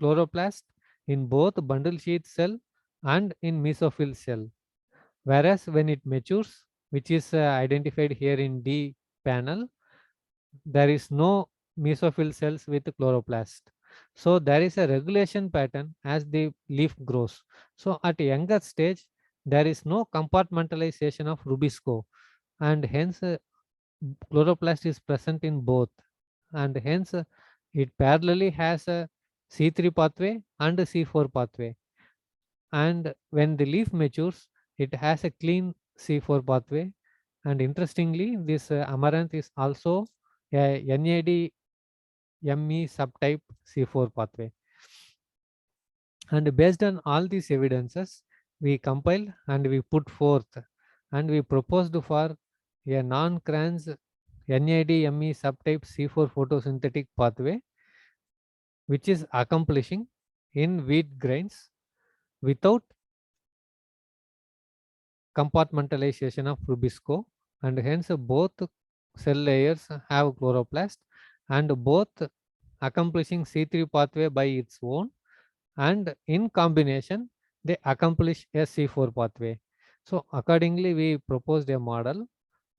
chloroplast in both bundle sheath cell and in mesophyll cell. Whereas when it matures, which is identified here in D panel, there is no mesophyll cells with chloroplast. So there is a regulation pattern as the leaf grows. So at a younger stage, there is no compartmentalization of rubisco, and hence chloroplast is present in both, and hence it parallelly has a C3 pathway and a C4 pathway. And when the leaf matures, it has a clean C4 pathway. And interestingly, this amaranth is also a NAD ME subtype C4 pathway. And based on all these evidences, we compiled and we put forth and we proposed for a non-crans NAD ME subtype C4 photosynthetic pathway, which is accomplishing in wheat grains without compartmentalization of rubisco, and hence both cell layers have chloroplast, and both accomplishing C3 pathway by its own, and in combination they accomplish a C4 pathway. So accordingly we proposed a model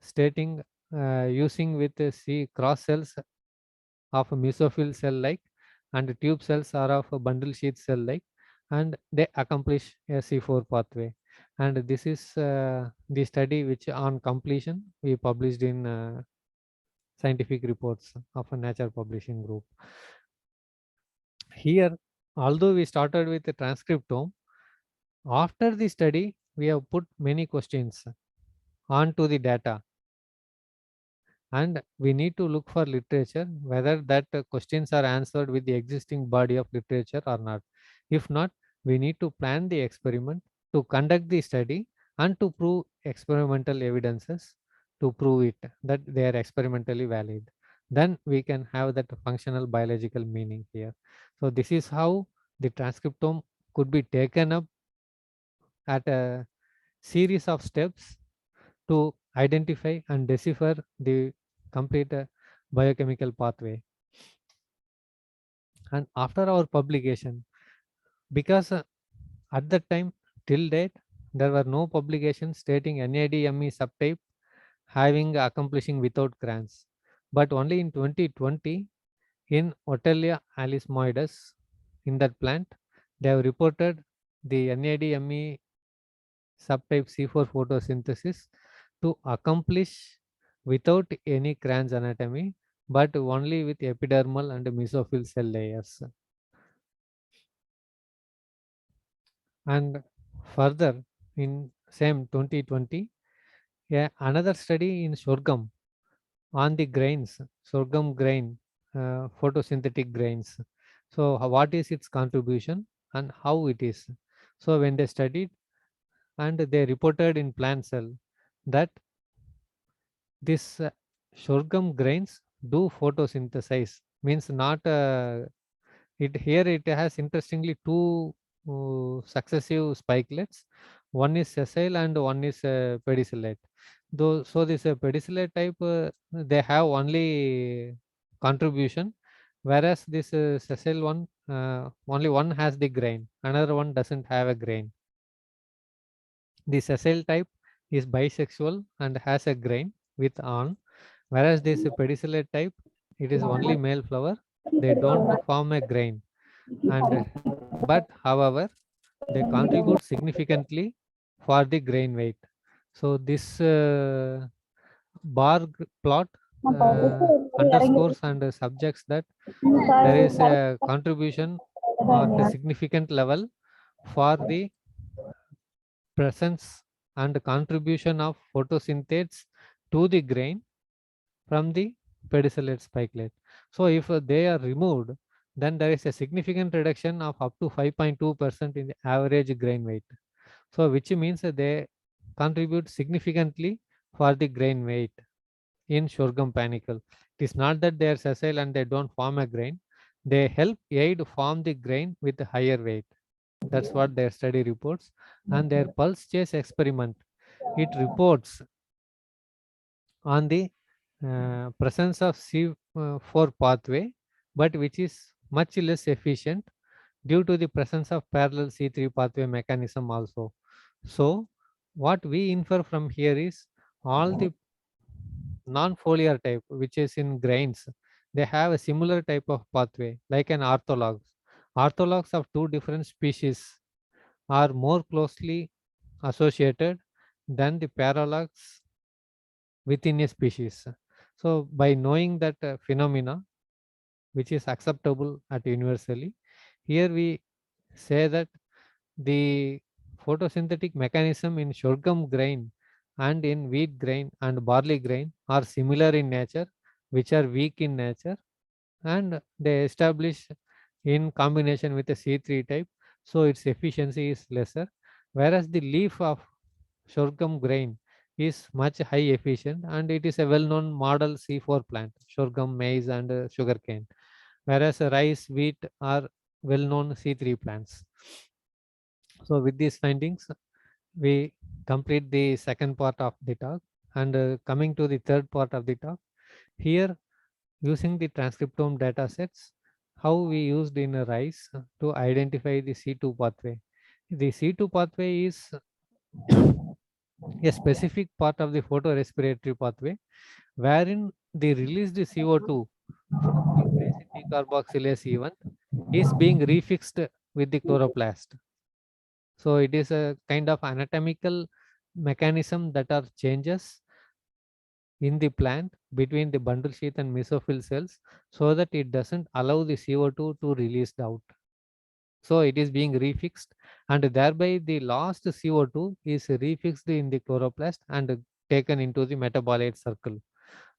stating using with C cross cells of a mesophyll cell like, and tube cells are of a bundle sheath cell like, and they accomplish a C4 pathway. And this is the study which on completion we published in scientific reports of a Nature publishing group. Here, although we started with the transcriptome, after the study we have put many questions onto the data, and we need to look for literature whether that questions are answered with the existing body of literature or not. If not, we need to plan the experiment to conduct the study and to prove experimental evidences to prove it that they are experimentally valid. Then we can have that functional biological meaning here. So this is how the transcriptome could be taken up at a series of steps to identify and decipher the complete biochemical pathway. And after our publication, because at that time till date there were no publications stating NADME subtype having accomplishing without crans, but only in 2020 in Otelia alismoides, in that plant they have reported the NADME subtype C4 photosynthesis to accomplish without any crans anatomy, but only with epidermal and mesophyll cell layers. And further, in same 2020, another study in sorghum on the grains, sorghum grain, photosynthetic grains. So what is its contribution and how it is? So when they studied and they reported in plant cell that this sorghum grains do photosynthesize, means not it here it has interestingly two successive spikelets. One is sessile and one is pedicellate. Though so this pedicellate type they have only contribution, whereas this sessile one only one has the grain, another one doesn't have a grain. The sessile type is bisexual and has a grain with on, whereas this pedicellate type, it is only male flower. They don't form a grain, and but however they contribute significantly for the grain weight. So this plot underscores and subjects that there is a contribution at a significant level for the presence and contribution of photosynthesis to the grain from the pedicellate spikelet. So if they are removed, then there is a significant reduction of up to 5.2% in the average grain weight. So which means that they contribute significantly for the grain weight in sorghum panicle. It is not that they are sessile and they don't form a grain. They help aid form the grain with a higher weight. That's what their study reports. And their pulse chase experiment, it reports on the presence of C4 pathway, but which is much less efficient due to the presence of parallel C3 pathway mechanism also. So what we infer from here is all the non-foliar type which is in grains, they have a similar type of pathway like an orthologs. Orthologs of two different species are more closely associated than the paralogs within a species. So by knowing that phenomena which is acceptable at universally, here we say that the photosynthetic mechanism in sorghum grain and in wheat grain and barley grain are similar in nature, which are weak in nature, and they establish in combination with a C3 type, so its efficiency is lesser, whereas the leaf of sorghum grain is much high efficient, and it is a well-known model C4 plant, sorghum, maize, and sugarcane, whereas rice, wheat are well-known C3 plants. So with these findings, we complete the second part of the talk, and coming to the third part of the talk, here using the transcriptome data sets, how we used in a rice to identify the C2 pathway. The C2 pathway is a specific part of the photorespiratory pathway wherein the released CO2 from the glycine decarboxylase event is being refixed with the chloroplast. So it is a kind of anatomical mechanism that are changes in the plant between the bundle sheath and mesophyll cells so that it doesn't allow the CO2 to release out. So it is being refixed, and thereby the lost CO2 is refixed in the chloroplast and taken into the metabolite circle.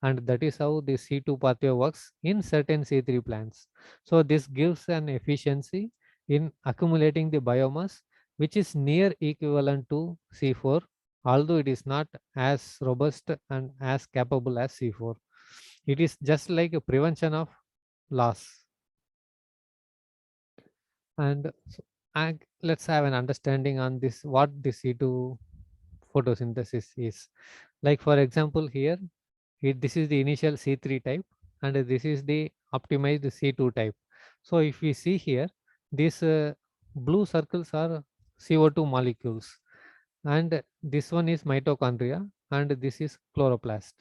And that is how the C2 pathway works in certain C3 plants. So this gives an efficiency in accumulating the biomass, which is near equivalent to C4, although it is not as robust and as capable as C4. It is just like a prevention of loss. And so, let's have an understanding on this, what the C2 photosynthesis is. Like for example, here this is the initial C3 type, and this is the optimized C2 type. So if we see here, these blue circles are CO2 molecules, and this one is mitochondria, and this is chloroplast.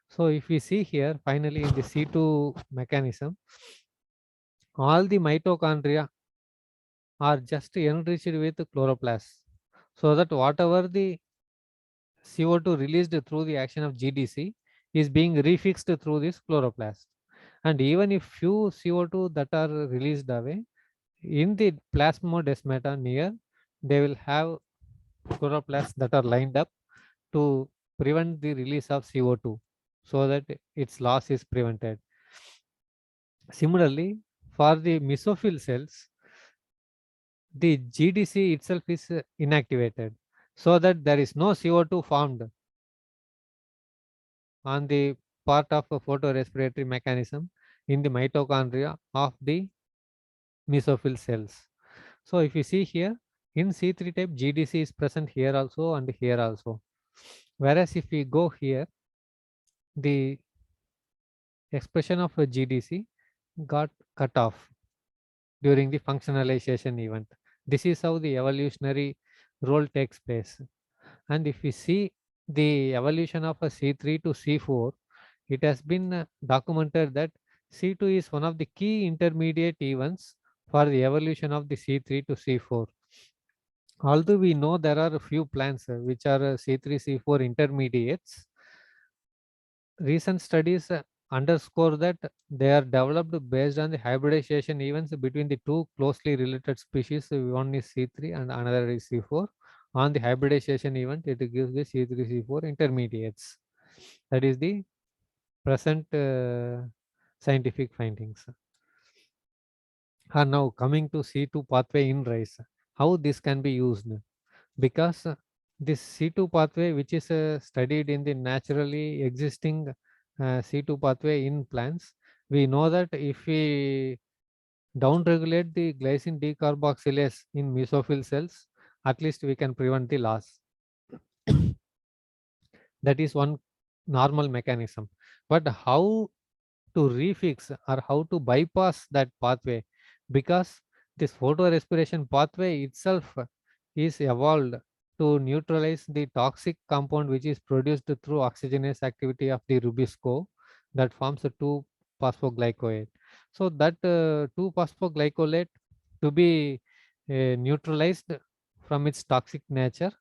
So if we see here, finally in the C2 mechanism, all the mitochondria are just enriched with chloroplast, so that whatever the CO2 released through the action of GDC is being refixed through this chloroplast. And even if few CO2 that are released away in the plasmodesmata near, they will have chloroplasts that are lined up to prevent the release of CO2 so that its loss is prevented. Similarly, for the mesophyll cells, the GDC itself is inactivated so that there is no CO2 formed on the part of a photorespiratory mechanism in the mitochondria of the mesophyll cells. So if you see here, in C3 type, GDC is present here also and here also. Whereas if we go here, the expression of a GDC got cut off during the functionalization event. This is how the evolutionary role takes place. And if we see the evolution of a C3 to C4, it has been documented that C2 is one of the key intermediate events for the evolution of the C3 to C4. Although we know there are a few plants which are C3, C4 intermediates, recent studies underscore that they are developed based on the hybridization events between the two closely related species. One is C3 and another is C4. On the hybridization event, it gives the C3, C4 intermediates. That is the present scientific findings. Now coming to C2 pathway in rice, how this can be used? Because this C2 pathway, which is studied in the naturally existing C2 pathway in plants, we know that if we downregulate the glycine decarboxylase in mesophyll cells, at least we can prevent the loss. That is one normal mechanism. But how to refix or how to bypass that pathway? Because this photorespiration pathway itself is evolved to neutralize the toxic compound which is produced through oxygenase activity of the rubisco that forms a two phosphoglycolate. So that 2-phosphoglycolate to be neutralized from its toxic nature,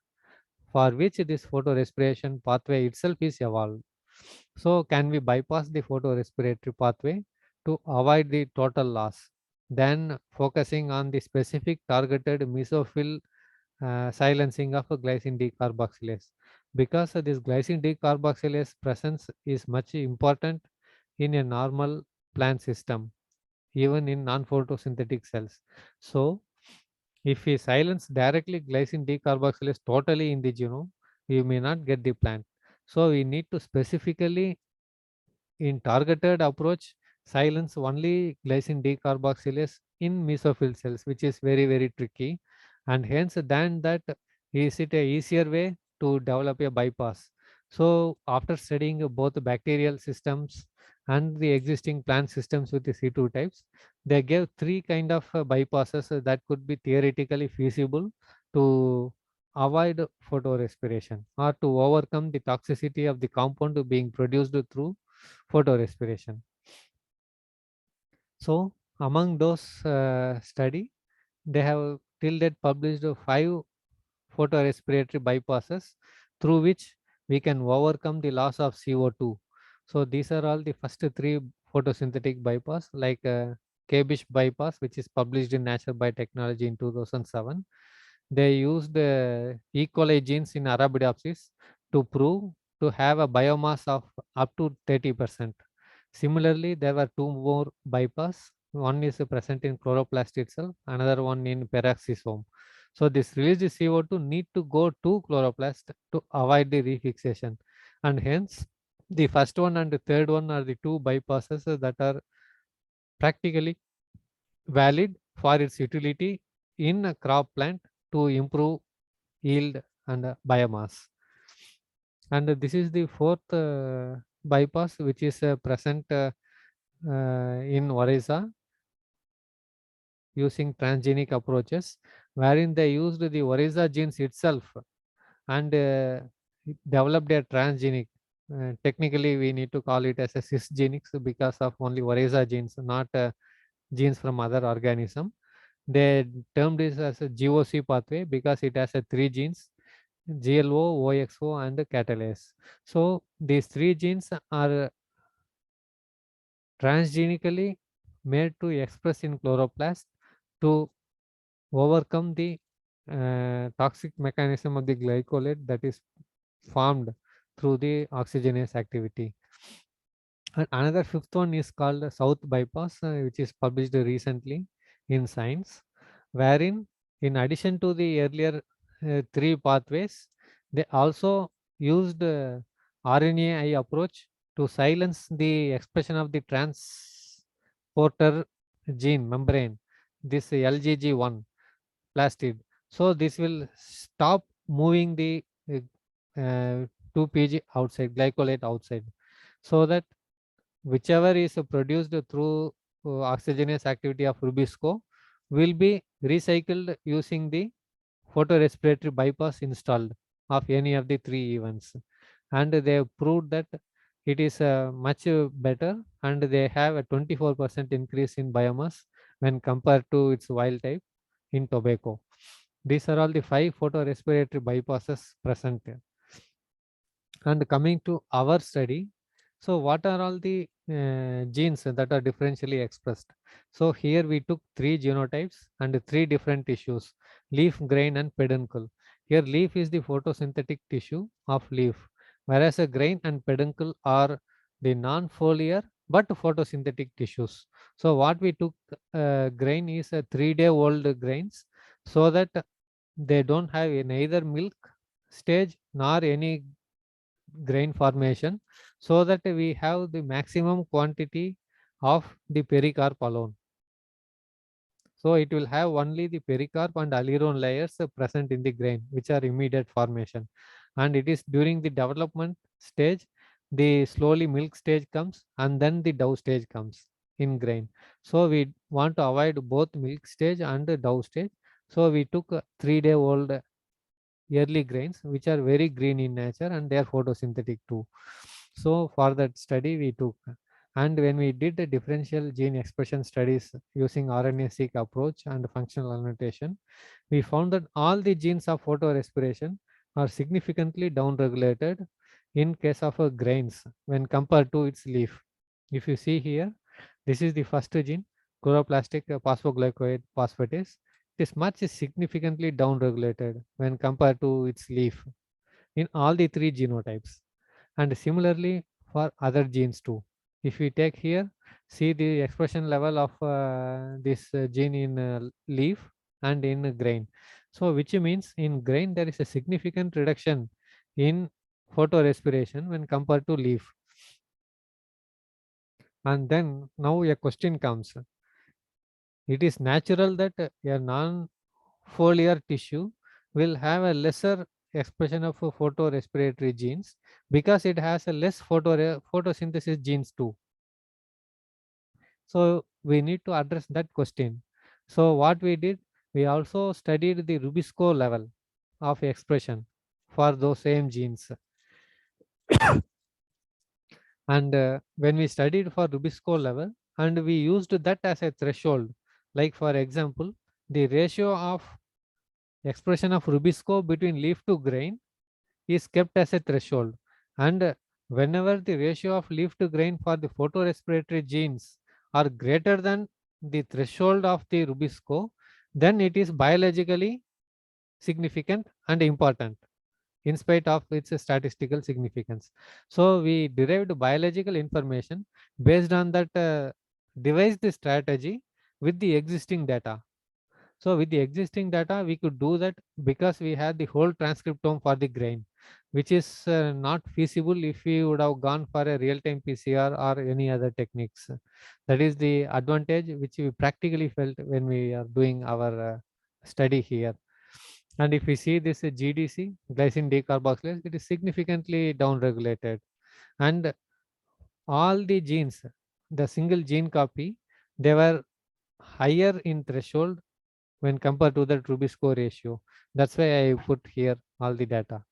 for which this photorespiration pathway itself is evolved. So can we bypass the photorespiratory pathway to avoid the total loss? Then focusing on the specific targeted mesophyll silencing of a glycine decarboxylase, because this glycine decarboxylase presence is much important in a normal plant system, even in non-photosynthetic cells. So if we silence directly glycine decarboxylase totally in the genome, we may not get the plant. So we need to specifically, in targeted approach, silence only glycine decarboxylase in mesophyll cells, which is very, very tricky. And hence, than that, is it a easier way to develop a bypass? So after studying both the bacterial systems and the existing plant systems with the C2 types, they gave three kind of bypasses that could be theoretically feasible to avoid photorespiration or to overcome the toxicity of the compound being produced through photorespiration. So among those study, they have till date published 5 photorespiratory bypasses through which we can overcome the loss of CO2. So these are all the first 3 photosynthetic bypass, like Kabish bypass, which is published in Nature Biotechnology in 2007. They used E. coli genes in Arabidopsis to prove to have a biomass of up to 30%. Similarly, there were 2 more bypass. One is present in chloroplast itself, another one in peroxisome. So this released CO2 need to go to chloroplast to avoid the refixation, and hence the first one and the third one are the 2 bypasses that are practically valid for its utility in a crop plant to improve yield and biomass. And this is the fourth bypass, which is present in Orisa using transgenic approaches, wherein they used the Orisa genes itself and developed a transgenic. Technically, we need to call it as a cisgenics because of only Orisa genes, not genes from other organism. They termed this as a GOC pathway because it has a 3 genes: GLO, OXO, and catalase. So these 3 genes are transgenically made to express in chloroplast to overcome the toxic mechanism of the glycolate that is formed through the oxygenase activity. And another fifth one is called the South bypass, which is published recently in Science, wherein in addition to the earlier 3 pathways, they also used RNAi approach to silence the expression of the transporter gene membrane, this LGG1 plastid. So this will stop moving the 2PG outside, glycolate outside, so that whichever is produced through oxygenase activity of Rubisco will be recycled using the photorespiratory bypass installed of any of the 3 events. And they have proved that it is much better, and they have a 24% increase in biomass when compared to its wild type in tobacco. These are all the 5 photorespiratory bypasses present. And coming to our study, so what are all the genes that are differentially expressed? So here we took 3 genotypes and 3 different tissues: leaf, grain, and peduncle. Here leaf is the photosynthetic tissue of leaf, whereas a grain and peduncle are the non-foliar but photosynthetic tissues. So what we took grain is a 3-day-old grains, so that they don't have neither milk stage nor any grain formation, so that we have the maximum quantity of the pericarp alone. So it will have only the pericarp and aleurone layers present in the grain, which are immediate formation. And it is during the development stage, the slowly milk stage comes, and then the dough stage comes in grain. So we want to avoid both milk stage and the dough stage. So we took 3-day-old early grains, which are very green in nature, and they are photosynthetic too. So for that study we took. And when we did the differential gene expression studies using RNA-seq approach and functional annotation, we found that all the genes of photorespiration are significantly downregulated in case of grains when compared to its leaf. If you see here, this is the first gene, chloroplastic phosphoglycoid phosphatase. It is much significantly downregulated when compared to its leaf in all the three genotypes. And similarly for other genes too. If we take here, see the expression level of this gene in leaf and in grain. So which means in grain there is a significant reduction in photorespiration when compared to leaf. And then now a question comes. It is natural that a non-foliar tissue will have a lesser expression of photorespiratory genes because it has a less photosynthesis genes too. So we need to address that question. So what we did, we also studied the Rubisco level of expression for those same genes. And when we studied for Rubisco level, and we used that as a threshold, like for example, the ratio of expression of Rubisco between leaf to grain is kept as a threshold. And whenever the ratio of leaf to grain for the photorespiratory genes are greater than the threshold of the Rubisco, then it is biologically significant and important in spite of its statistical significance. So we derived biological information based on that devised strategy with the existing data. So with the existing data, we could do that because we had the whole transcriptome for the grain, which is not feasible if we would have gone for a real-time PCR or any other techniques. That is the advantage which we practically felt when we are doing our study here. And if we see this GDC, glycine decarboxylase, it is significantly downregulated. And all the genes, the single gene copy, they were higher in threshold when compared to the Rubisco ratio. That's why I put here all the data.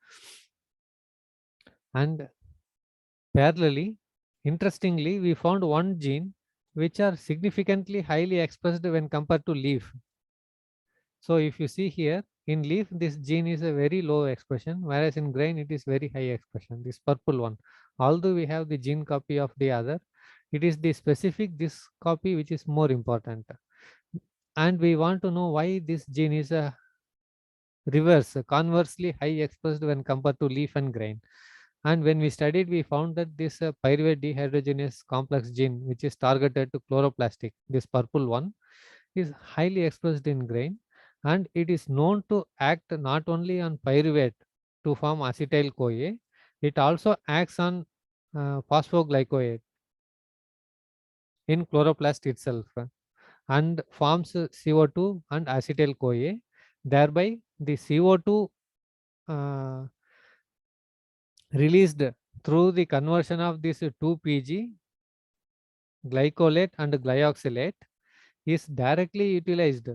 And parallelly, interestingly, we found one gene which are significantly highly expressed when compared to leaf. So if you see here, in leaf, this gene is a very low expression, whereas in grain, it is very high expression, this purple one. Although we have the gene copy of the other, it is the specific this copy which is more important. And we want to know why this gene is a conversely high expressed when compared to leaf and grain. And when we studied, we found that this pyruvate dehydrogenase complex gene, which is targeted to chloroplastic, this purple one, is highly expressed in grain, and it is known to act not only on pyruvate to form acetyl CoA, it also acts on phosphoglycoate in chloroplast itself and forms CO2 and acetyl CoA. Thereby, the CO2 uh, released through the conversion of this 2PG glycolate and glyoxylate is directly utilized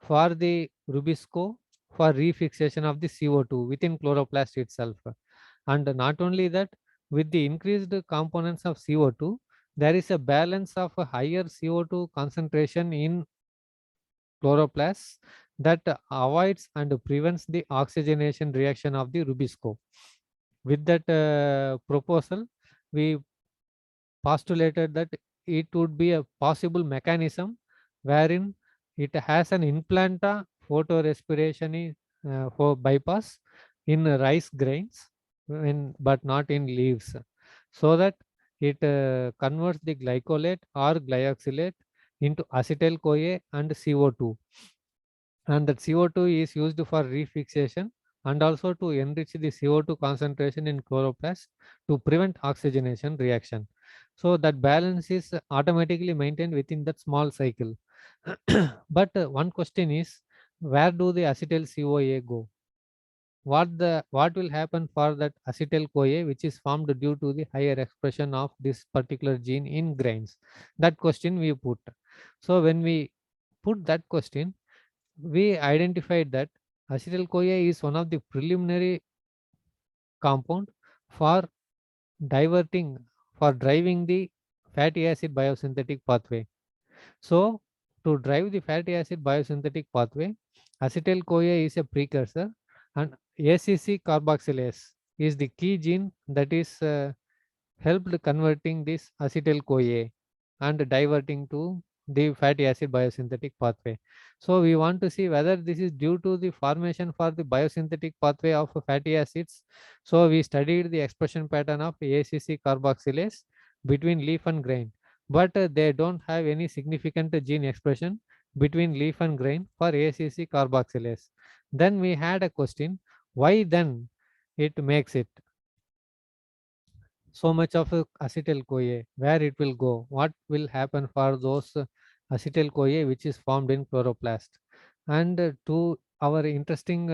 for the Rubisco for refixation of the CO2 within chloroplast itself. And not only that, with the increased components of CO2, there is a balance of a higher CO2 concentration in chloroplasts that avoids and prevents the oxygenation reaction of the Rubisco. With that proposal, we postulated that it would be a possible mechanism wherein it has an implanta photorespiration for bypass in rice grains but not in leaves, so that it converts the glycolate or glyoxylate into acetyl CoA and CO2, and that CO2 is used for refixation and also to enrich the CO2 concentration in chloroplast to prevent oxygenation reaction. So that balance is automatically maintained within that small cycle. But one question is, where do the acetyl CoA go? What will happen for that acetyl CoA which is formed due to the higher expression of this particular gene in grains? That question we put. So when we put that question, we identified that acetyl CoA is one of the preliminary compound for diverting, for driving the fatty acid biosynthetic pathway. So to drive the fatty acid biosynthetic pathway, acetyl-CoA is a precursor, and ACC carboxylase is the key gene that is helped converting this acetyl-CoA and diverting to the fatty acid biosynthetic pathway. So we want to see whether this is due to the formation for the biosynthetic pathway of fatty acids. So we studied the expression pattern of ACC carboxylase between leaf and grain, but they don't have any significant gene expression between leaf and grain for ACC carboxylase. Then we had a question, why then it makes it so much of acetyl CoA, where it will go, what will happen for those acetyl CoA which is formed in chloroplast. And to our interesting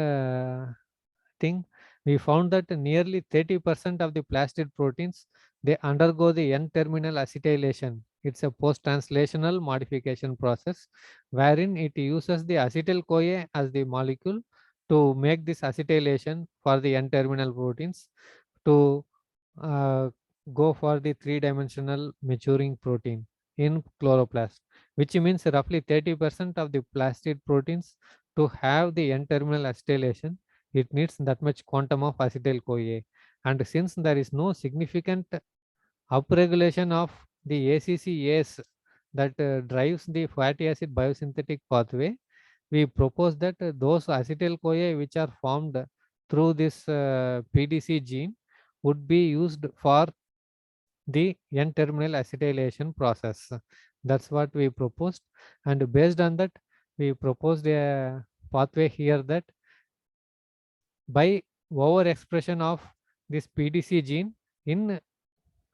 thing, we found that nearly 30% of the plastid proteins, they undergo the N-terminal acetylation. It's a post-translational modification process wherein it uses the acetyl CoA as the molecule to make this acetylation for the N-terminal proteins to uh, go for the three-dimensional maturing protein in chloroplast, which means roughly 30% of the plastid proteins to have the N-terminal acetylation, it needs that much quantum of acetyl CoA. And since there is no significant upregulation of the ACCase that drives the fatty acid biosynthetic pathway, we propose that those acetyl CoA which are formed through this PDC gene would be used for the N-terminal acetylation process. That's what we proposed, and based on that, we proposed a pathway here that by overexpression of this PDC gene in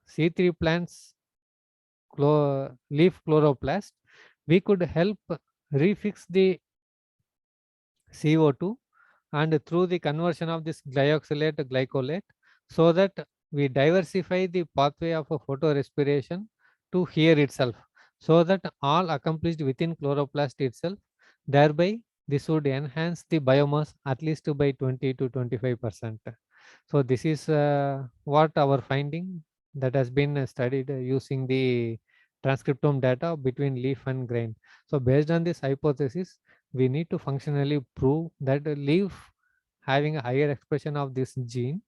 C3 plants leaf chloroplast, we could help refix the CO2 and through the conversion of this glyoxylate to glycolate, so that we diversify the pathway of a photorespiration to here itself, so that all accomplished within chloroplast itself. Thereby this would enhance the biomass at least by 20 to 25%. So this is what our finding that has been studied using the transcriptome data between leaf and grain. So based on this hypothesis, we need to functionally prove that a leaf having a higher expression of this gene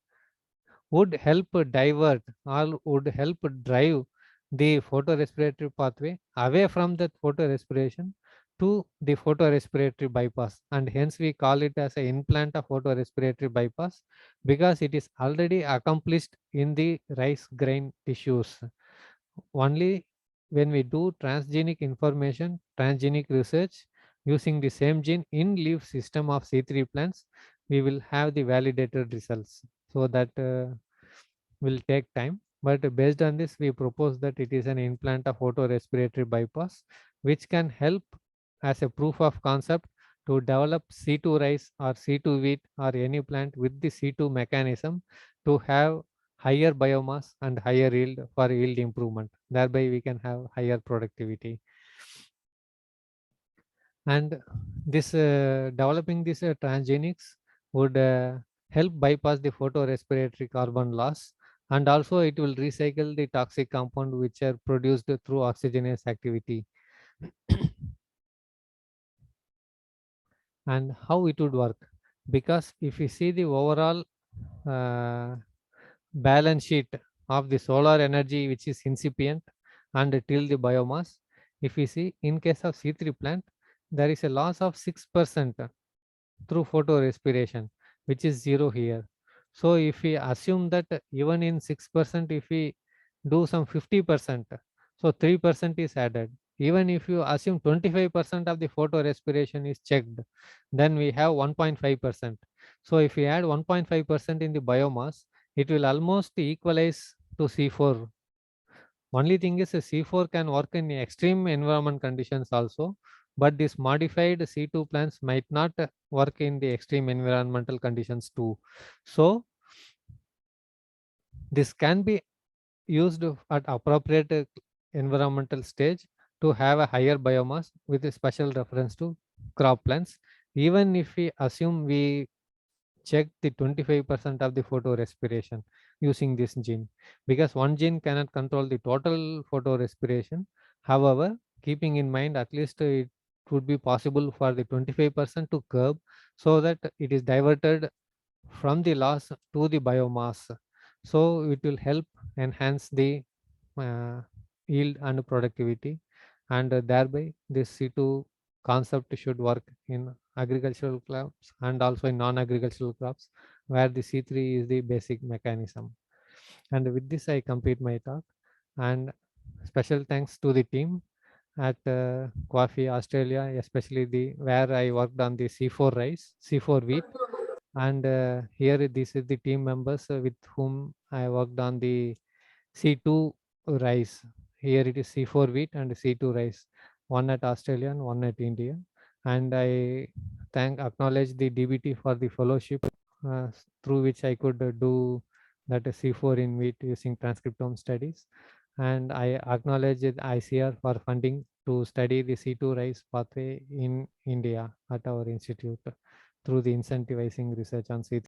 would help divert or would help drive the photorespiratory pathway away from that photorespiration to the photorespiratory bypass, and hence we call it as an implant of photorespiratory bypass because it is already accomplished in the rice grain tissues. Only when we do transgenic research using the same gene in leaf system of C3 plants, we will have the validated results. So that will take time. But based on this, we propose that it is an implant of photorespiratory bypass, which can help as a proof of concept to develop C2 rice or C2 wheat or any plant with the C2 mechanism to have higher biomass and higher yield for yield improvement. Thereby we can have higher productivity. And this developing this transgenics would help bypass the photorespiratory carbon loss, and also it will recycle the toxic compound which are produced through oxygenase activity. And how it would work, because if you see the overall uh, balance sheet of the solar energy which is incipient and till the biomass, if we see in case of C3 plant, there is a loss of 6% through photorespiration, which is 0 here. So if we assume that even in 6%, if we do some 50%, so 3% is added. Even if you assume 25% of the photorespiration is checked, then we have 1.5%. So if we add 1.5% in the biomass, it will almost equalize to C4. Only thing is C4 can work in extreme environment conditions also, but this modified C2 plants might not work in the extreme environmental conditions too. So this can be used at appropriate environmental stage to have a higher biomass with a special reference to crop plants. Even if we assume we check the 25% of the photorespiration, using this gene, because one gene cannot control the total photorespiration. However, keeping in mind at least it would be possible for the 25% to curb, so that it is diverted from the loss to the biomass. So it will help enhance the uh, yield and productivity, and thereby this C2 concept should work in agricultural crops and also in non-agricultural crops, where the C3 is the basic mechanism. And with this I complete my talk, and special thanks to the team at Coffee Australia, especially the where I worked on the C4 rice, C4 wheat, and here this is the team members with whom I worked on the C2 rice. Here it is C4 wheat and C2 rice, one at Australia and one at India. And I acknowledge the DBT for the fellowship through which I could do that C4 in wheat using transcriptome studies. And I acknowledge the ICR for funding to study the C2 rice pathway in India at our institute through the incentivizing research on C3